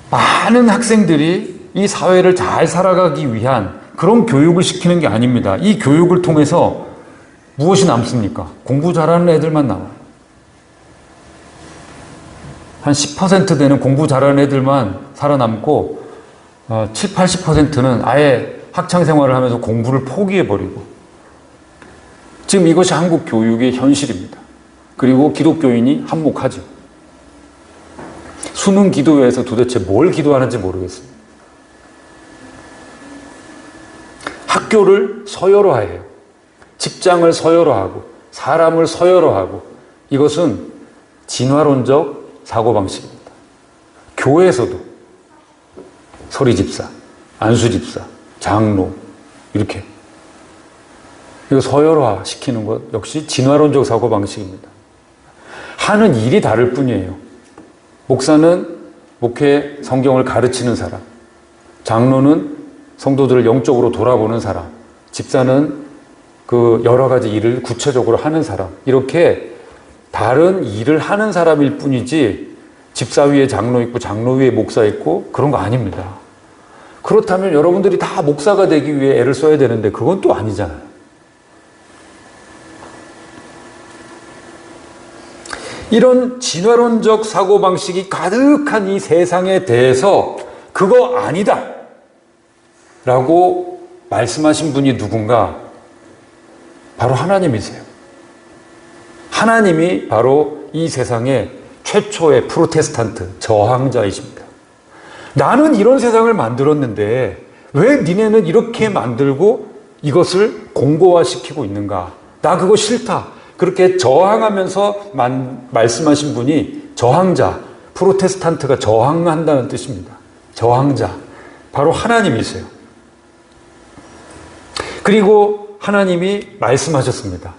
많은 학생들이 이 사회를 잘 살아가기 위한 그런 교육을 시키는 게 아닙니다. 이 교육을 통해서 무엇이 남습니까? 공부 잘하는 애들만 나와요. 한 10% 되는 공부 잘하는 애들만 살아남고 7, 80%는 아예 학창생활을 하면서 공부를 포기해버리고 지금 이것이 한국 교육의 현실입니다. 그리고 기독교인이 한몫하죠. 수능 기도회에서 도대체 뭘 기도하는지 모르겠습니다. 학교를 서열화해요. 직장을 서열화하고 사람을 서열화하고 이것은 진화론적 사고방식입니다. 교회에서도 서리집사, 안수집사, 장로 이렇게 이거 서열화 시키는 것 역시 진화론적 사고방식입니다. 하는 일이 다를 뿐이에요. 목사는 목회 성경을 가르치는 사람, 장로는 성도들을 영적으로 돌아보는 사람, 집사는 그 여러 가지 일을 구체적으로 하는 사람, 이렇게 다른 일을 하는 사람일 뿐이지 집사 위에 장로 있고 장로 위에 목사 있고 그런 거 아닙니다. 그렇다면 여러분들이 다 목사가 되기 위해 애를 써야 되는데 그건 또 아니잖아요. 이런 진화론적 사고방식이 가득한 이 세상에 대해서 그거 아니다 라고 말씀하신 분이 누군가? 바로 하나님이세요. 하나님이 바로 이 세상의 최초의 프로테스탄트, 저항자이십니다. 나는 이런 세상을 만들었는데 왜 니네는 이렇게 만들고 이것을 공고화시키고 있는가? 나 그거 싫다. 그렇게 저항하면서 말씀하신 분이 저항자, 프로테스탄트가 저항한다는 뜻입니다. 저항자, 바로 하나님이세요. 그리고 하나님이 말씀하셨습니다.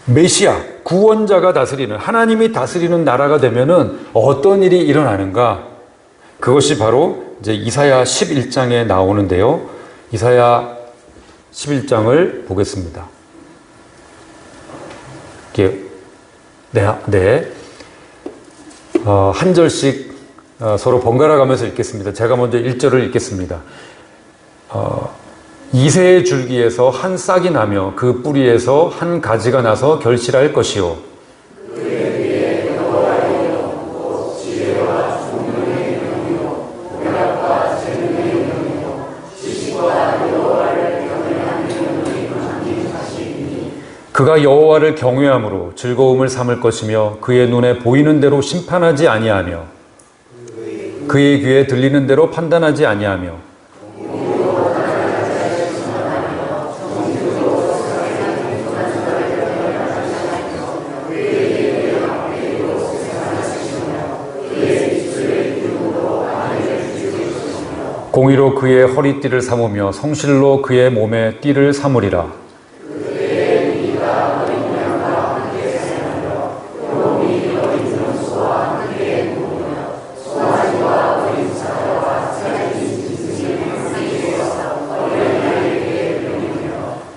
메시아, 구원자가 다스리는, 하나님이 다스리는 나라가 되면은 어떤 일이 일어나는가? 그것이 바로 이제 이사야 11장에 나오는데요. 이사야 11장을 보겠습니다. 한 절씩 서로 번갈아 가면서 읽겠습니다. 제가 먼저 1절을 읽겠습니다. 이새의 줄기에서 한 싹이 나며 그 뿌리에서 한 가지가 나서 결실할 것이요. 그가 여호와를 경외함으로 즐거움을 삼을 것이며 그의 눈에 보이는 대로 심판하지 아니하며 그의 귀에 들리는 대로 판단하지 아니하며 공의로 그의 허리띠를 삼으며 성실로 그의 몸에 띠를 삼으리라.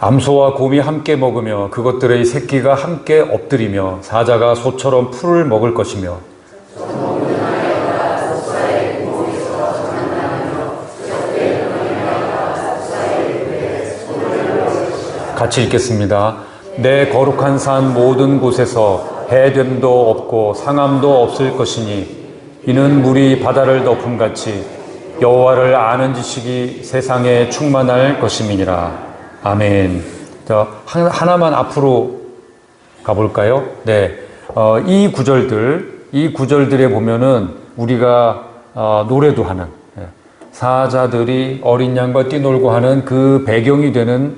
암소와 곰이 함께 먹으며 그것들의 새끼가 함께 엎드리며 사자가 소처럼 풀을 먹을 것이며 같이 읽겠습니다. 내 거룩한 산 모든 곳에서 해됨도 없고 상함도 없을 것이니 이는 물이 바다를 덮음같이 여호와를 아는 지식이 세상에 충만할 것임이니라. 아멘. 자, 하나만 앞으로 가볼까요? 네. 이 구절들에 보면은 우리가 노래도 하는 사자들이 어린 양과 뛰놀고 하는 그 배경이 되는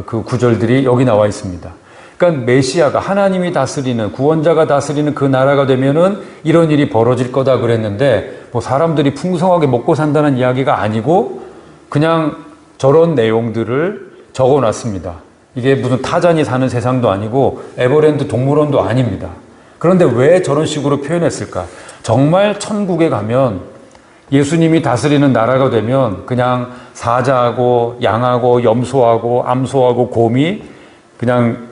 그 구절들이 여기 나와 있습니다. 그러니까 메시아가 하나님이 다스리는 구원자가 다스리는 그 나라가 되면은 이런 일이 벌어질 거다 그랬는데 뭐 사람들이 풍성하게 먹고 산다는 이야기가 아니고 그냥 저런 내용들을 적어놨습니다. 이게 무슨 타잔이 사는 세상도 아니고 에버랜드 동물원도 아닙니다. 그런데 왜 저런 식으로 표현했을까? 정말 천국에 가면 예수님이 다스리는 나라가 되면 그냥 사자하고 양하고 염소하고 암소하고 곰이 그냥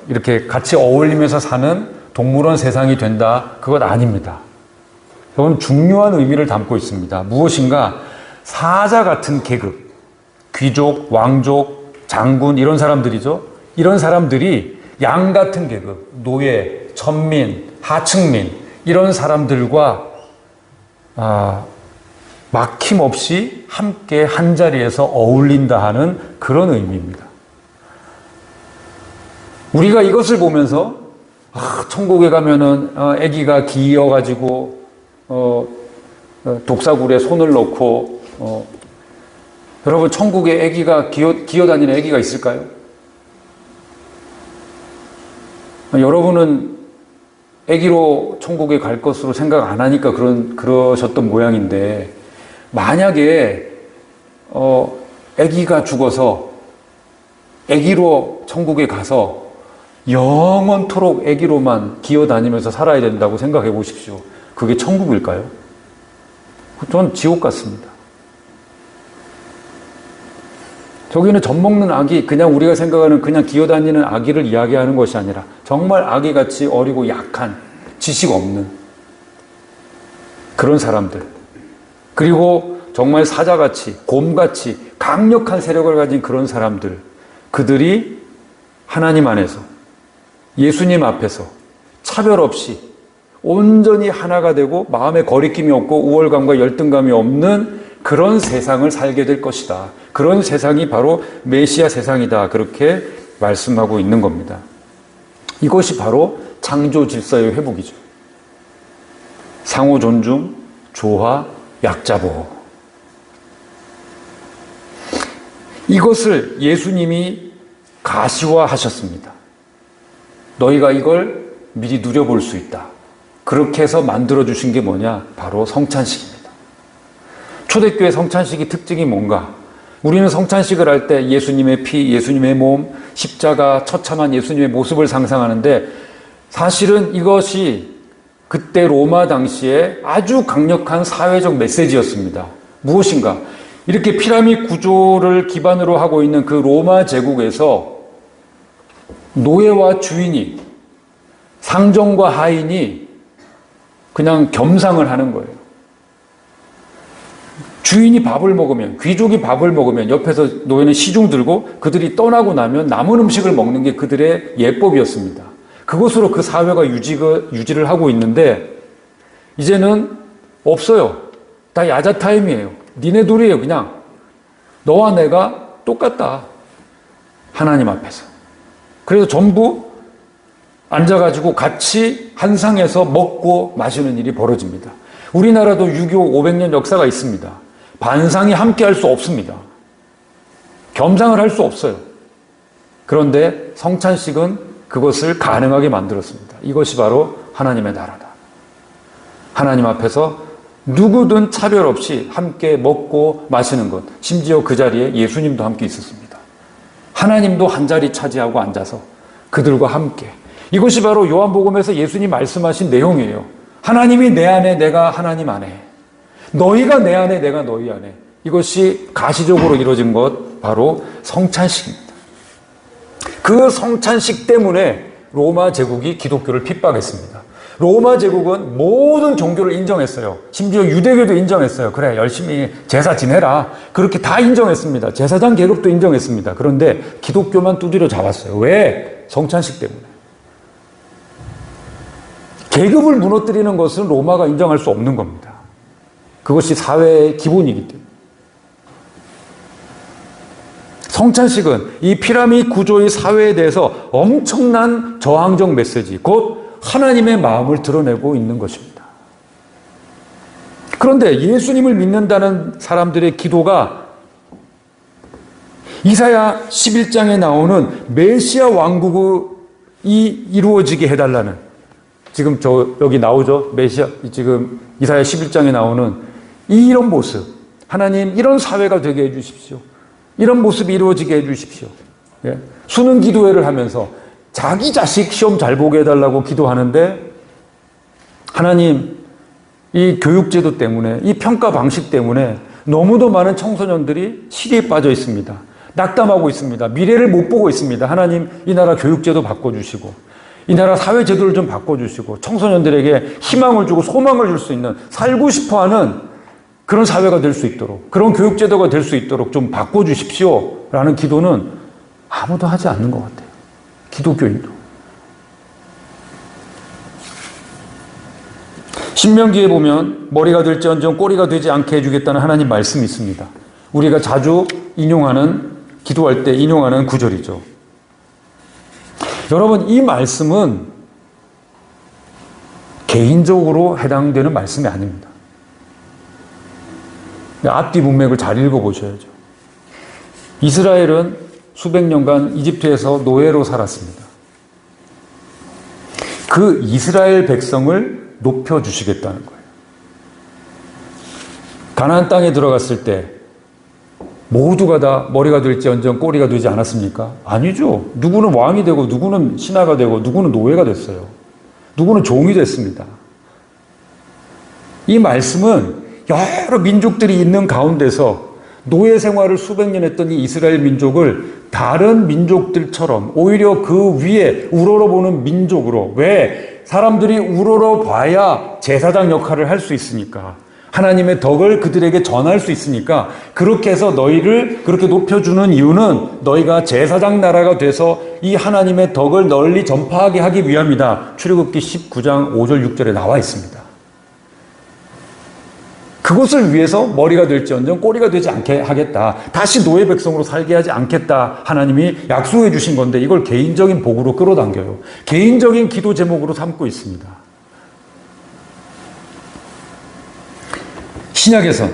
이렇게 같이 어울리면서 사는 동물원 세상이 된다. 그건 아닙니다. 이건 중요한 의미를 담고 있습니다. 무엇인가 사자 같은 계급, 귀족, 왕족, 장군 이런 사람들이죠. 이런 사람들이 양 같은 계급, 노예, 천민, 하층민 이런 사람들과 막힘없이 함께 한자리에서 어울린다 하는 그런 의미입니다. 우리가 이것을 보면서 천국에 가면은 아기가 기어가지고 독사굴에 손을 넣고 여러분 천국에 아기가 기어다니는 아기가 있을까요? 여러분은 아기로 천국에 갈 것으로 생각 안 하니까 그러셨던 모양인데 만약에 아기가 죽어서 아기로 천국에 가서 영원토록 아기로만 기어다니면서 살아야 된다고 생각해 보십시오. 그게 천국일까요? 전 지옥 같습니다. 저기는 젖먹는 아기, 그냥 우리가 생각하는 그냥 기어다니는 아기를 이야기하는 것이 아니라 정말 아기같이 어리고 약한, 지식 없는 그런 사람들. 그리고 정말 사자같이, 곰같이 강력한 세력을 가진 그런 사람들. 그들이 하나님 안에서, 예수님 앞에서 차별 없이 온전히 하나가 되고 마음에 거리낌이 없고 우월감과 열등감이 없는 그런 세상을 살게 될 것이다. 그런 세상이 바로 메시아 세상이다. 그렇게 말씀하고 있는 겁니다. 이것이 바로 창조 질서의 회복이죠. 상호 존중, 조화, 약자 보호. 이것을 예수님이 가시화하셨습니다. 너희가 이걸 미리 누려볼 수 있다. 그렇게 해서 만들어주신 게 뭐냐? 바로 성찬식입니다. 초대교회 성찬식의 특징이 뭔가? 우리는 성찬식을 할 때 예수님의 피, 예수님의 몸, 십자가, 처참한 예수님의 모습을 상상하는데 사실은 이것이 그때 로마 당시에 아주 강력한 사회적 메시지였습니다. 무엇인가? 이렇게 피라미드 구조를 기반으로 하고 있는 그 로마 제국에서 노예와 주인이, 상종과 하인이 그냥 겸상을 하는 거예요. 주인이 밥을 먹으면, 귀족이 밥을 먹으면 옆에서 노예는 시중 들고 그들이 떠나고 나면 남은 음식을 먹는 게 그들의 예법이었습니다. 그것으로 그 사회가 유지를 하고 있는데 이제는 없어요. 다 야자 타임이에요. 니네들이에요. 그냥 너와 내가 똑같다. 하나님 앞에서. 그래서 전부 앉아가지고 같이 한 상에서 먹고 마시는 일이 벌어집니다. 우리나라도 유교 500년 역사가 있습니다. 반상이 함께 할 수 없습니다. 겸상을 할 수 없어요. 그런데 성찬식은 그것을 가능하게 만들었습니다. 이것이 바로 하나님의 나라다. 하나님 앞에서 누구든 차별 없이 함께 먹고 마시는 것. 심지어 그 자리에 예수님도 함께 있었습니다. 하나님도 한 자리 차지하고 앉아서 그들과 함께. 이것이 바로 요한복음에서 예수님 말씀하신 내용이에요. 하나님이 내 안에, 내가 하나님 안에. 너희가 내 안에, 내가 너희 안에. 이것이 가시적으로 이루어진 것 바로 성찬식입니다. 그 성찬식 때문에 로마 제국이 기독교를 핍박했습니다. 로마 제국은 모든 종교를 인정했어요. 심지어 유대교도 인정했어요. 그래, 열심히 제사 지내라. 그렇게 다 인정했습니다. 제사장 계급도 인정했습니다. 그런데 기독교만 두드려 잡았어요. 왜? 성찬식 때문에. 계급을 무너뜨리는 것은 로마가 인정할 수 없는 겁니다. 그것이 사회의 기본이기 때문에. 성찬식은 이 피라미드 구조의 사회에 대해서 엄청난 저항적 메시지, 곧 하나님의 마음을 드러내고 있는 것입니다. 그런데 예수님을 믿는다는 사람들의 기도가 이사야 11장에 나오는 메시아 왕국이 이루어지게 해달라는, 지금 여기 나오죠? 지금 이사야 11장에 나오는 이런 모습. 하나님, 이런 사회가 되게 해주십시오. 이런 모습이 이루어지게 해주십시오. 예? 수능 기도회를 하면서 자기 자식 시험 잘 보게 해달라고 기도하는데 하나님, 이 교육제도 때문에, 이 평가 방식 때문에 너무도 많은 청소년들이 시리에 빠져 있습니다. 낙담하고 있습니다. 미래를 못 보고 있습니다. 하나님, 이 나라 교육제도 바꿔주시고 이 나라 사회제도를 좀 바꿔주시고 청소년들에게 희망을 주고 소망을 줄 수 있는, 살고 싶어하는 그런 사회가 될 수 있도록, 그런 교육제도가 될 수 있도록 좀 바꿔주십시오 라는 기도는 아무도 하지 않는 것 같아요. 기독교인도. 신명기에 보면 머리가 될지언정 꼬리가 되지 않게 해주겠다는 하나님 말씀이 있습니다. 우리가 자주 인용하는, 기도할 때 인용하는 구절이죠. 여러분, 이 말씀은 개인적으로 해당되는 말씀이 아닙니다. 앞뒤 문맥을 잘 읽어보셔야죠. 이스라엘은 수백 년간 이집트에서 노예로 살았습니다. 그 이스라엘 백성을 높여주시겠다는 거예요. 가나안 땅에 들어갔을 때 모두가 다 머리가 될지언정 꼬리가 되지 않았습니까? 아니죠. 누구는 왕이 되고 누구는 신하가 되고 누구는 노예가 됐어요. 누구는 종이 됐습니다. 이 말씀은 여러 민족들이 있는 가운데서 노예 생활을 수백 년 했던 이 이스라엘 민족을 다른 민족들처럼 오히려 그 위에 우러러보는 민족으로, 왜? 사람들이 우러러봐야 제사장 역할을 할 수 있으니까, 하나님의 덕을 그들에게 전할 수 있으니까, 그렇게 해서 너희를 그렇게 높여주는 이유는 너희가 제사장 나라가 돼서 이 하나님의 덕을 널리 전파하게 하기 위함이다. 출애굽기 19장 5절 6절에 나와 있습니다. 그것을 위해서 머리가 될지언정 꼬리가 되지 않게 하겠다. 다시 노예 백성으로 살게 하지 않겠다. 하나님이 약속해 주신 건데 이걸 개인적인 복으로 끌어당겨요. 개인적인 기도 제목으로 삼고 있습니다. 신약에선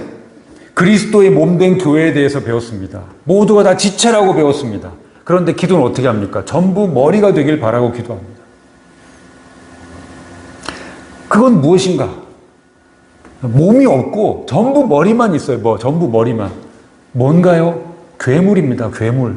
그리스도의 몸된 교회에 대해서 배웠습니다. 모두가 다 지체라고 배웠습니다. 그런데 기도는 어떻게 합니까? 전부 머리가 되길 바라고 기도합니다. 그건 무엇인가? 몸이 없고 전부 머리만 있어요. 전부 머리만. 뭔가요? 괴물입니다. 괴물.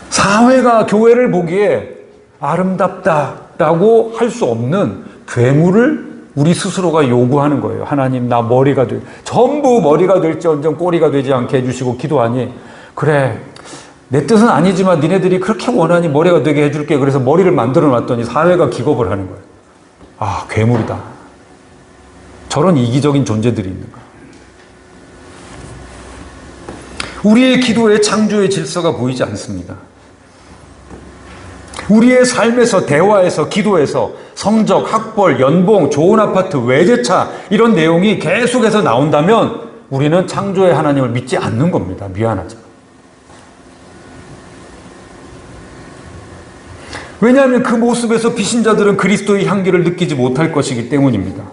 사회가 교회를 보기에 아름답다라고 할 수 없는 괴물을 우리 스스로가 요구하는 거예요. 하나님, 나 머리가 전부 머리가 될지언정 꼬리가 되지 않게 해주시고 기도하니, 그래, 내 뜻은 아니지만 니네들이 그렇게 원하니 머리가 되게 해줄게. 그래서 머리를 만들어 놨더니 사회가 기겁을 하는 거예요. 아, 괴물이다. 저런 이기적인 존재들이 있는 거예요. 우리의 기도에 창조의 질서가 보이지 않습니다. 우리의 삶에서, 대화에서, 기도에서 성적, 학벌, 연봉, 좋은 아파트, 외제차 이런 내용이 계속해서 나온다면 우리는 창조의 하나님을 믿지 않는 겁니다. 미안하죠. 왜냐하면 그 모습에서 비신자들은 그리스도의 향기를 느끼지 못할 것이기 때문입니다.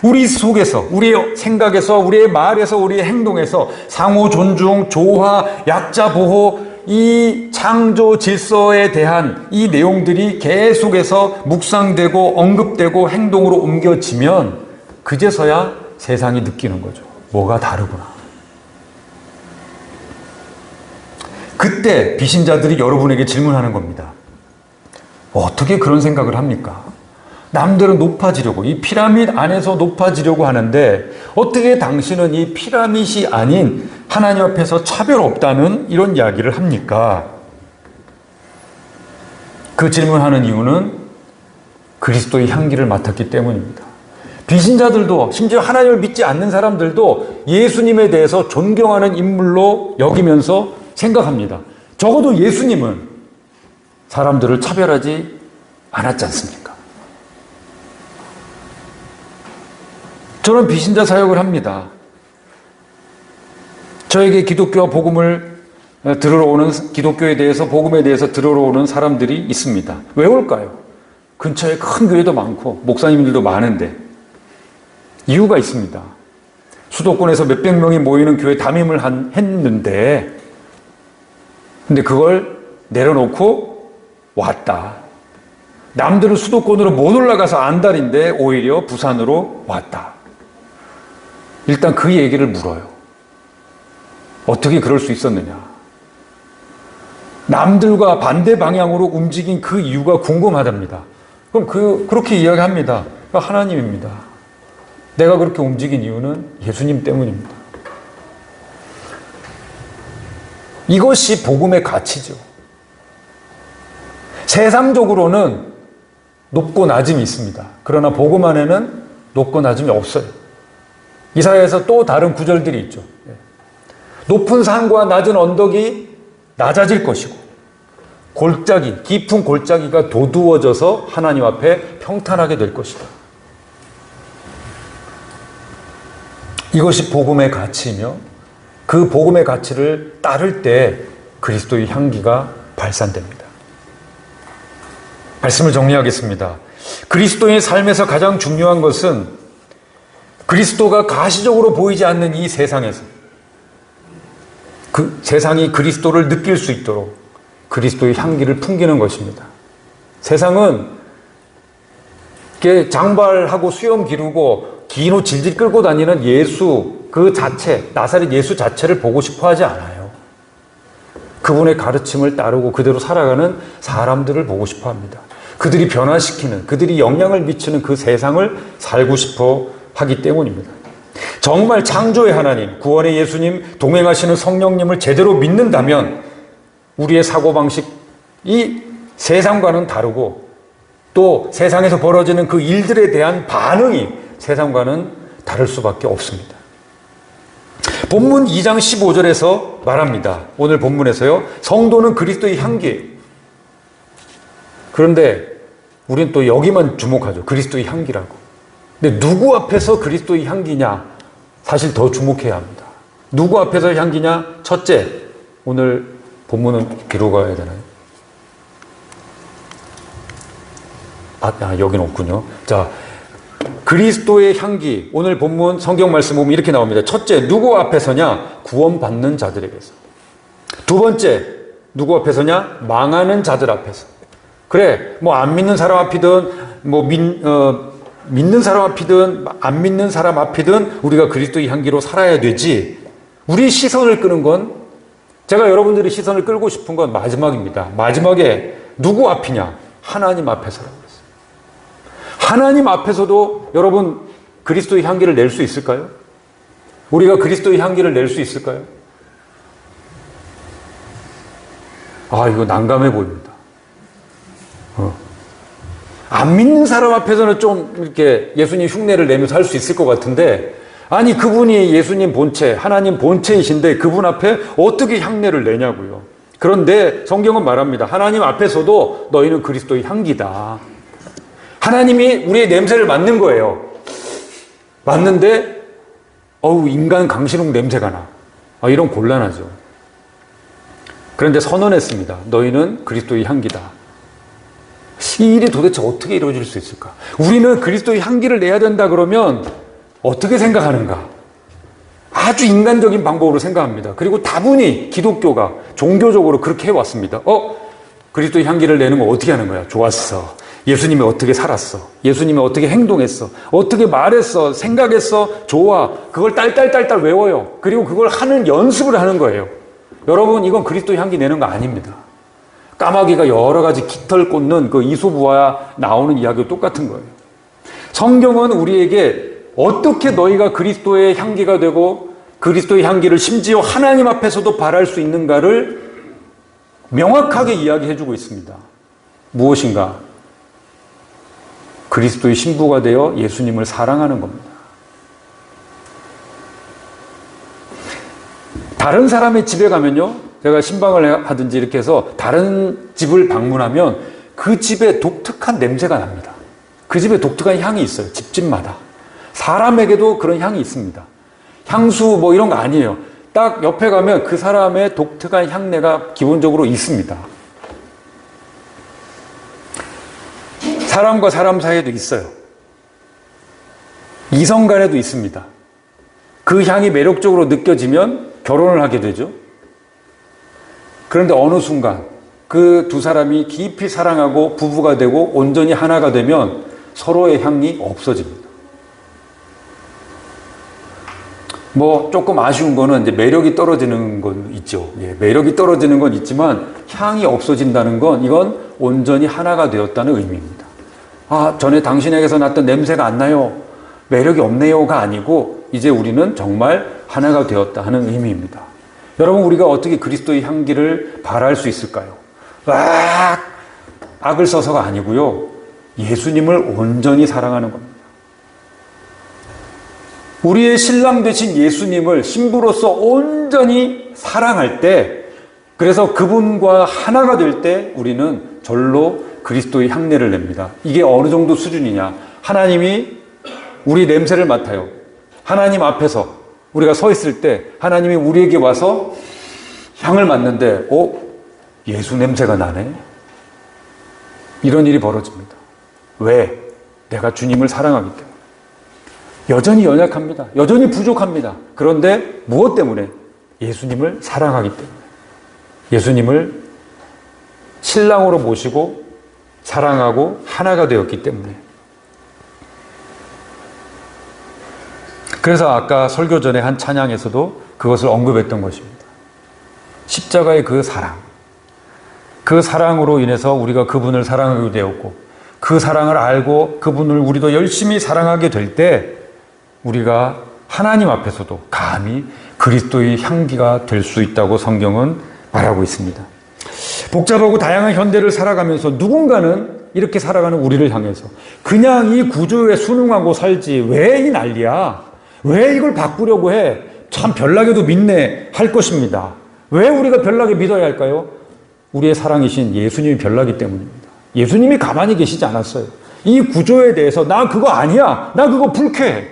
우리 속에서, 우리의 생각에서, 우리의 말에서, 우리의 행동에서 상호 존중, 조화, 약자 보호, 이 창조 질서에 대한 이 내용들이 계속해서 묵상되고 언급되고 행동으로 옮겨지면 그제서야 세상이 느끼는 거죠. 뭐가 다르구나. 그때 비신자들이 여러분에게 질문하는 겁니다. 어떻게 그런 생각을 합니까? 남들은 높아지려고, 이 피라밋 안에서 높아지려고 하는데 어떻게 당신은 이 피라밋이 아닌 하나님 앞에서 차별 없다는 이런 이야기를 합니까? 그 질문하는 이유는 그리스도의 향기를 맡았기 때문입니다. 비신자들도, 심지어 하나님을 믿지 않는 사람들도 예수님에 대해서 존경하는 인물로 여기면서 생각합니다. 적어도 예수님은 사람들을 차별하지 않았지 않습니까? 저는 비신자 사역을 합니다. 저에게 기독교와 복음을 들으러 오는, 기독교에 대해서, 복음에 대해서 들으러 오는 사람들이 있습니다. 왜 올까요? 근처에 큰 교회도 많고 목사님들도 많은데 이유가 있습니다. 수도권에서 몇백 명이 모이는 교회 담임을 했는데, 근데 그걸 내려놓고 왔다. 남들은 수도권으로 못 올라가서 안달인데 오히려 부산으로 왔다. 일단 그 얘기를 물어요. 어떻게 그럴 수 있었느냐? 남들과 반대 방향으로 움직인 그 이유가 궁금하답니다. 그럼 그렇게 이야기합니다. 하나님입니다. 내가 그렇게 움직인 이유는 예수님 때문입니다. 이것이 복음의 가치죠. 세상적으로는 높고 낮음이 있습니다. 그러나 복음 안에는 높고 낮음이 없어요. 이사야에서 또 다른 구절들이 있죠. 높은 산과 낮은 언덕이 낮아질 것이고 골짜기, 깊은 골짜기가 도두어져서 하나님 앞에 평탄하게 될 것이다. 이것이 복음의 가치이며 그 복음의 가치를 따를 때 그리스도의 향기가 발산됩니다. 말씀을 정리하겠습니다. 그리스도의 삶에서 가장 중요한 것은 그리스도가 가시적으로 보이지 않는 이 세상에서 그 세상이 그리스도를 느낄 수 있도록 그리스도의 향기를 풍기는 것입니다. 세상은 장발하고 수염 기르고 긴 옷 질질 끌고 다니는 예수 그 자체, 나사렛 예수 자체를 보고 싶어 하지 않아요. 그분의 가르침을 따르고 그대로 살아가는 사람들을 보고 싶어 합니다. 그들이 변화시키는, 그들이 영향을 미치는 그 세상을 살고 싶어 하기 때문입니다. 정말 창조의 하나님, 구원의 예수님, 동행하시는 성령님을 제대로 믿는다면 우리의 사고방식이 세상과는 다르고 또 세상에서 벌어지는 그 일들에 대한 반응이 세상과는 다를 수밖에 없습니다. 본문 2장 15절에서 말합니다. 오늘 본문에서요. 성도는 그리스도의 향기예요. 그런데 우리는 또 여기만 주목하죠. 그리스도의 향기라고. 근데 누구 앞에서 그리스도의 향기냐? 사실 더 주목해야 합니다. 누구 앞에서 향기냐? 첫째, 오늘 본문은 뒤로 가야 되나요? 여기는 없군요. 자, 그리스도의 향기. 오늘 본문 성경 말씀 보면 이렇게 나옵니다. 첫째, 누구 앞에서냐? 구원받는 자들에게서. 두 번째, 누구 앞에서냐? 망하는 자들 앞에서. 그래, 뭐 안 믿는 사람 앞이든 믿는 사람 앞이든 안 믿는 사람 앞이든 우리가 그리스도의 향기로 살아야 되지. 우리 시선을 끄는 건, 제가 여러분들의 시선을 끌고 싶은 건 마지막입니다. 마지막에 누구 앞이냐? 하나님 앞에서라고 했어요. 하나님 앞에서도 여러분 그리스도의 향기를 낼 수 있을까요? 우리가 그리스도의 향기를 낼 수 있을까요? 아, 이거 난감해 보입니다. 안 믿는 사람 앞에서는 좀 이렇게 예수님 흉내를 내면서 할 수 있을 것 같은데, 아니, 그분이 예수님 본체, 하나님 본체이신데 그분 앞에 어떻게 향내를 내냐고요. 그런데 성경은 말합니다. 하나님 앞에서도 너희는 그리스도의 향기다. 하나님이 우리의 냄새를 맡는 거예요. 맡는데, 인간 강신홍 냄새가 나. 이런 곤란하죠. 그런데 선언했습니다. 너희는 그리스도의 향기다. 이 일이 도대체 어떻게 이루어질 수 있을까? 우리는 그리스도의 향기를 내야 된다 그러면 어떻게 생각하는가? 아주 인간적인 방법으로 생각합니다. 그리고 다분히 기독교가 종교적으로 그렇게 해왔습니다. 그리스도의 향기를 내는 거 어떻게 하는 거야? 좋았어. 예수님이 어떻게 살았어? 예수님이 어떻게 행동했어? 어떻게 말했어? 생각했어? 좋아. 그걸 딸딸딸딸 외워요. 그리고 그걸 하는 연습을 하는 거예요. 여러분, 이건 그리스도의 향기 내는 거 아닙니다. 까마귀가 여러 가지 깃털 꽂는 그 이솝우화 나오는 이야기와 똑같은 거예요. 성경은 우리에게 어떻게 너희가 그리스도의 향기가 되고 그리스도의 향기를 심지어 하나님 앞에서도 발할 수 있는가를 명확하게 이야기해주고 있습니다. 무엇인가? 그리스도의 신부가 되어 예수님을 사랑하는 겁니다. 다른 사람의 집에 가면요, 제가 신방을 하든지 이렇게 해서 다른 집을 방문하면 그 집에 독특한 냄새가 납니다. 그 집에 독특한 향이 있어요. 집집마다. 사람에게도 그런 향이 있습니다. 향수 뭐 이런 거 아니에요. 딱 옆에 가면 그 사람의 독특한 향내가 기본적으로 있습니다. 사람과 사람 사이에도 있어요. 이성 간에도 있습니다. 그 향이 매력적으로 느껴지면 결혼을 하게 되죠. 그런데 어느 순간 그 두 사람이 깊이 사랑하고 부부가 되고 온전히 하나가 되면 서로의 향이 없어집니다. 뭐 조금 아쉬운 거는 이제 매력이 떨어지는 건 있죠. 매력이 떨어지는 건 있지만 향이 없어진다는 건 이건 온전히 하나가 되었다는 의미입니다. 전에 당신에게서 났던 냄새가 안 나요. 매력이 없네요가 아니고 이제 우리는 정말 하나가 되었다 하는 의미입니다. 여러분, 우리가 어떻게 그리스도의 향기를 발할 수 있을까요? 악을 써서가 아니고요. 예수님을 온전히 사랑하는 겁니다. 우리의 신랑 되신 예수님을 신부로서 온전히 사랑할 때, 그래서 그분과 하나가 될 때 우리는 절로 그리스도의 향내를 냅니다. 이게 어느 정도 수준이냐? 하나님이 우리 냄새를 맡아요. 하나님 앞에서 우리가 서 있을 때 하나님이 우리에게 와서 향을 맡는데 예수 냄새가 나네? 이런 일이 벌어집니다. 왜? 내가 주님을 사랑하기 때문에. 여전히 연약합니다. 여전히 부족합니다. 그런데 무엇 때문에? 예수님을 사랑하기 때문에. 예수님을 신랑으로 모시고 사랑하고 하나가 되었기 때문에. 그래서 아까 설교 전에 한 찬양에서도 그것을 언급했던 것입니다. 십자가의 그 사랑. 그 사랑으로 인해서 우리가 그분을 사랑하게 되었고, 그 사랑을 알고 그분을 우리도 열심히 사랑하게 될 때 우리가 하나님 앞에서도 감히 그리스도의 향기가 될 수 있다고 성경은 말하고 있습니다. 복잡하고 다양한 현대를 살아가면서 누군가는 이렇게 살아가는 우리를 향해서 그냥 이 구조에 순응하고 살지 왜 이 난리야? 왜 이걸 바꾸려고 해? 참 별나게도 믿네 할 것입니다. 왜 우리가 별나게 믿어야 할까요? 우리의 사랑이신 예수님이 별나기 때문입니다. 예수님이 가만히 계시지 않았어요. 이 구조에 대해서 나 그거 아니야. 나 그거 불쾌해.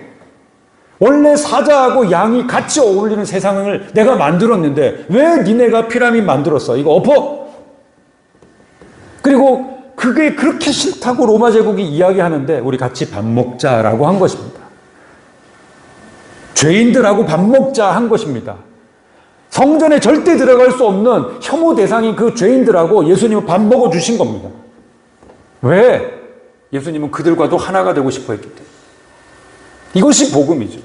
원래 사자하고 양이 같이 어울리는 세상을 내가 만들었는데 왜 니네가 피라미드 만들었어? 이거 엎어. 그리고 그게 그렇게 싫다고 로마 제국이 이야기하는데 우리 같이 밥 먹자라고 한 것입니다. 죄인들하고 밥 먹자 한 것입니다. 성전에 절대 들어갈 수 없는 혐오 대상인 그 죄인들하고 예수님은 밥 먹어주신 겁니다. 왜? 예수님은 그들과도 하나가 되고 싶어 했기 때문에. 이것이 복음이죠.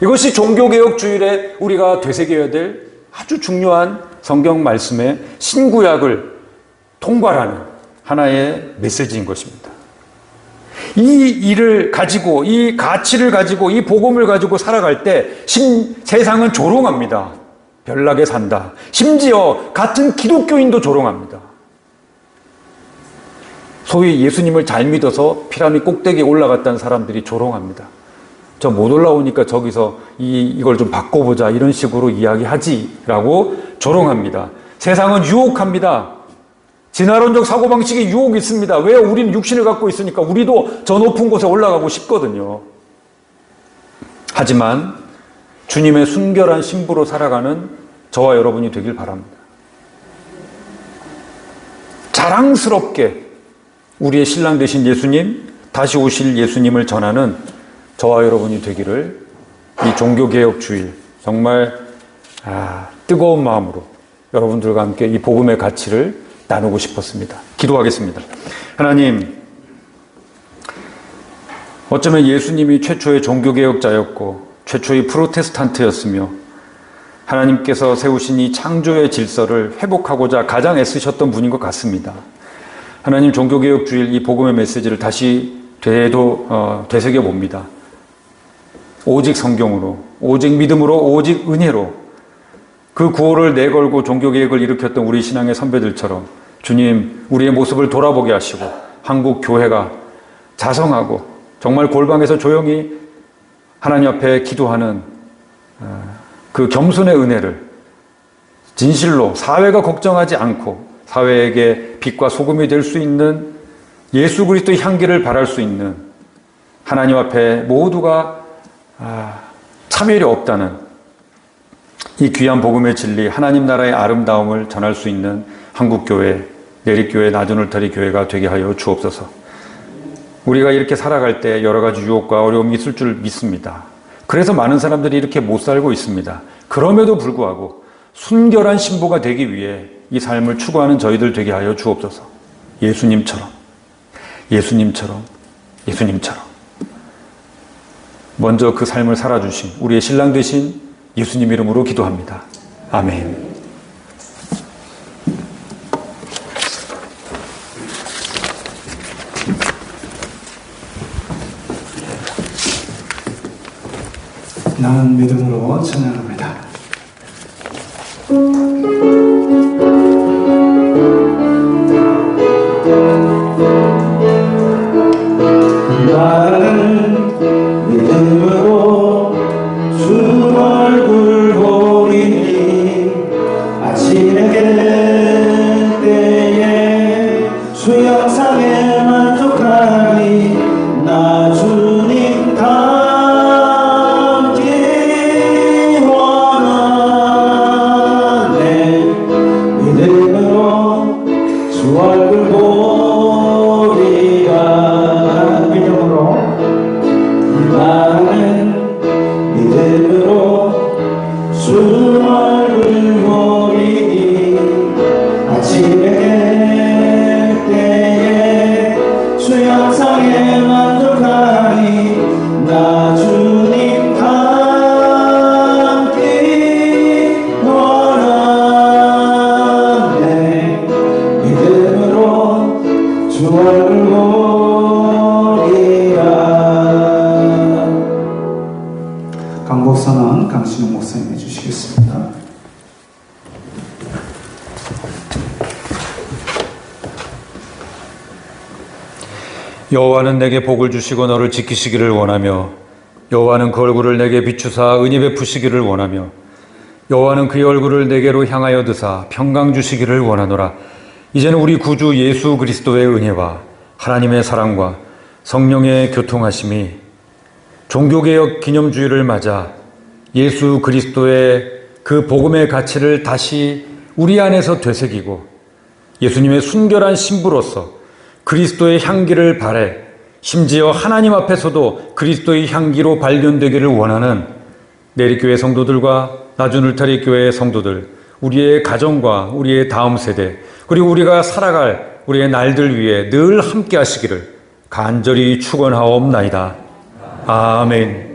이것이 종교개혁 주일에 우리가 되새겨야 될 아주 중요한 성경 말씀의 신구약을 통괄하는 하나의 메시지인 것입니다. 이 일을 가지고, 이 가치를 가지고, 이 복음을 가지고 살아갈 때 세상은 조롱합니다. 별나게 산다. 심지어 같은 기독교인도 조롱합니다. 소위 예수님을 잘 믿어서 피라미드 꼭대기에 올라갔다는 사람들이 조롱합니다. 저 못 올라오니까 저기서 이걸 좀 바꿔보자 이런 식으로 이야기하지라고 조롱합니다. 세상은 유혹합니다. 진화론적 사고방식에 유혹이 있습니다. 왜? 우리는 육신을 갖고 있으니까 우리도 저 높은 곳에 올라가고 싶거든요. 하지만 주님의 순결한 신부로 살아가는 저와 여러분이 되길 바랍니다. 자랑스럽게 우리의 신랑 되신 예수님, 다시 오실 예수님을 전하는 저와 여러분이 되기를 이 종교개혁 주일 정말 뜨거운 마음으로 여러분들과 함께 이 복음의 가치를 나누고 싶었습니다. 기도하겠습니다. 하나님, 어쩌면 예수님이 최초의 종교개혁자였고 최초의 프로테스탄트였으며 하나님께서 세우신 이 창조의 질서를 회복하고자 가장 애쓰셨던 분인 것 같습니다. 하나님, 종교개혁 주일 이 복음의 메시지를 다시 되새겨 봅니다. 오직 성경으로, 오직 믿음으로, 오직 은혜로 그 구호를 내걸고 종교개혁을 일으켰던 우리 신앙의 선배들처럼 주님, 우리의 모습을 돌아보게 하시고 한국 교회가 자성하고 정말 골방에서 조용히 하나님 앞에 기도하는 그 겸손의 은혜를 진실로 사회가 걱정하지 않고 사회에게 빛과 소금이 될 수 있는 예수 그리스도의 향기를 발할 수 있는 하나님 앞에 모두가 차별이 없다는 이 귀한 복음의 진리, 하나님 나라의 아름다움을 전할 수 있는 한국교회, 내립교회, 나주울타리 교회가 되게 하여 주옵소서. 우리가 이렇게 살아갈 때 여러 가지 유혹과 어려움이 있을 줄 믿습니다. 그래서 많은 사람들이 이렇게 못 살고 있습니다. 그럼에도 불구하고 순결한 신부가 되기 위해 이 삶을 추구하는 저희들 되게 하여 주옵소서. 예수님처럼 먼저 그 삶을 살아주신 우리의 신랑 되신 예수님 이름으로 기도합니다. 아멘. 나는 믿음으로 찬양합니다. 나는 믿음으로 주 얼굴 보리니 아침에 깰 때에 주 영상에 만족하니 나 주님 닮기 원하네. 믿음으로 주 얼굴 보리라. 나는 믿음으로 주 얼굴 보리니 아침에 깰 때에 주 영상에 만족하니 나 주님 닮기 원하네. 믿음으로 주 얼굴 강복선언 강신욱 목사님 해주시겠습니다. 여호와는 내게 복을 주시고 너를 지키시기를 원하며 여호와는 그 얼굴을 내게 비추사 은혜 베푸시기를 원하며 여호와는 그의 얼굴을 내게로 향하여 드사 평강 주시기를 원하노라. 이제는 우리 구주 예수 그리스도의 은혜와 하나님의 사랑과 성령의 교통하심이 종교개혁 기념주일을 맞아 예수 그리스도의 그 복음의 가치를 다시 우리 안에서 되새기고 예수님의 순결한 신부로서 그리스도의 향기를 바래 심지어 하나님 앞에서도 그리스도의 향기로 발견되기를 원하는 내립교회 성도들과 나주울타리 교회의 성도들, 우리의 가정과 우리의 다음 세대, 그리고 우리가 살아갈 우리의 날들 위해 늘 함께 하시기를 간절히 축원하옵나이다. 아멘.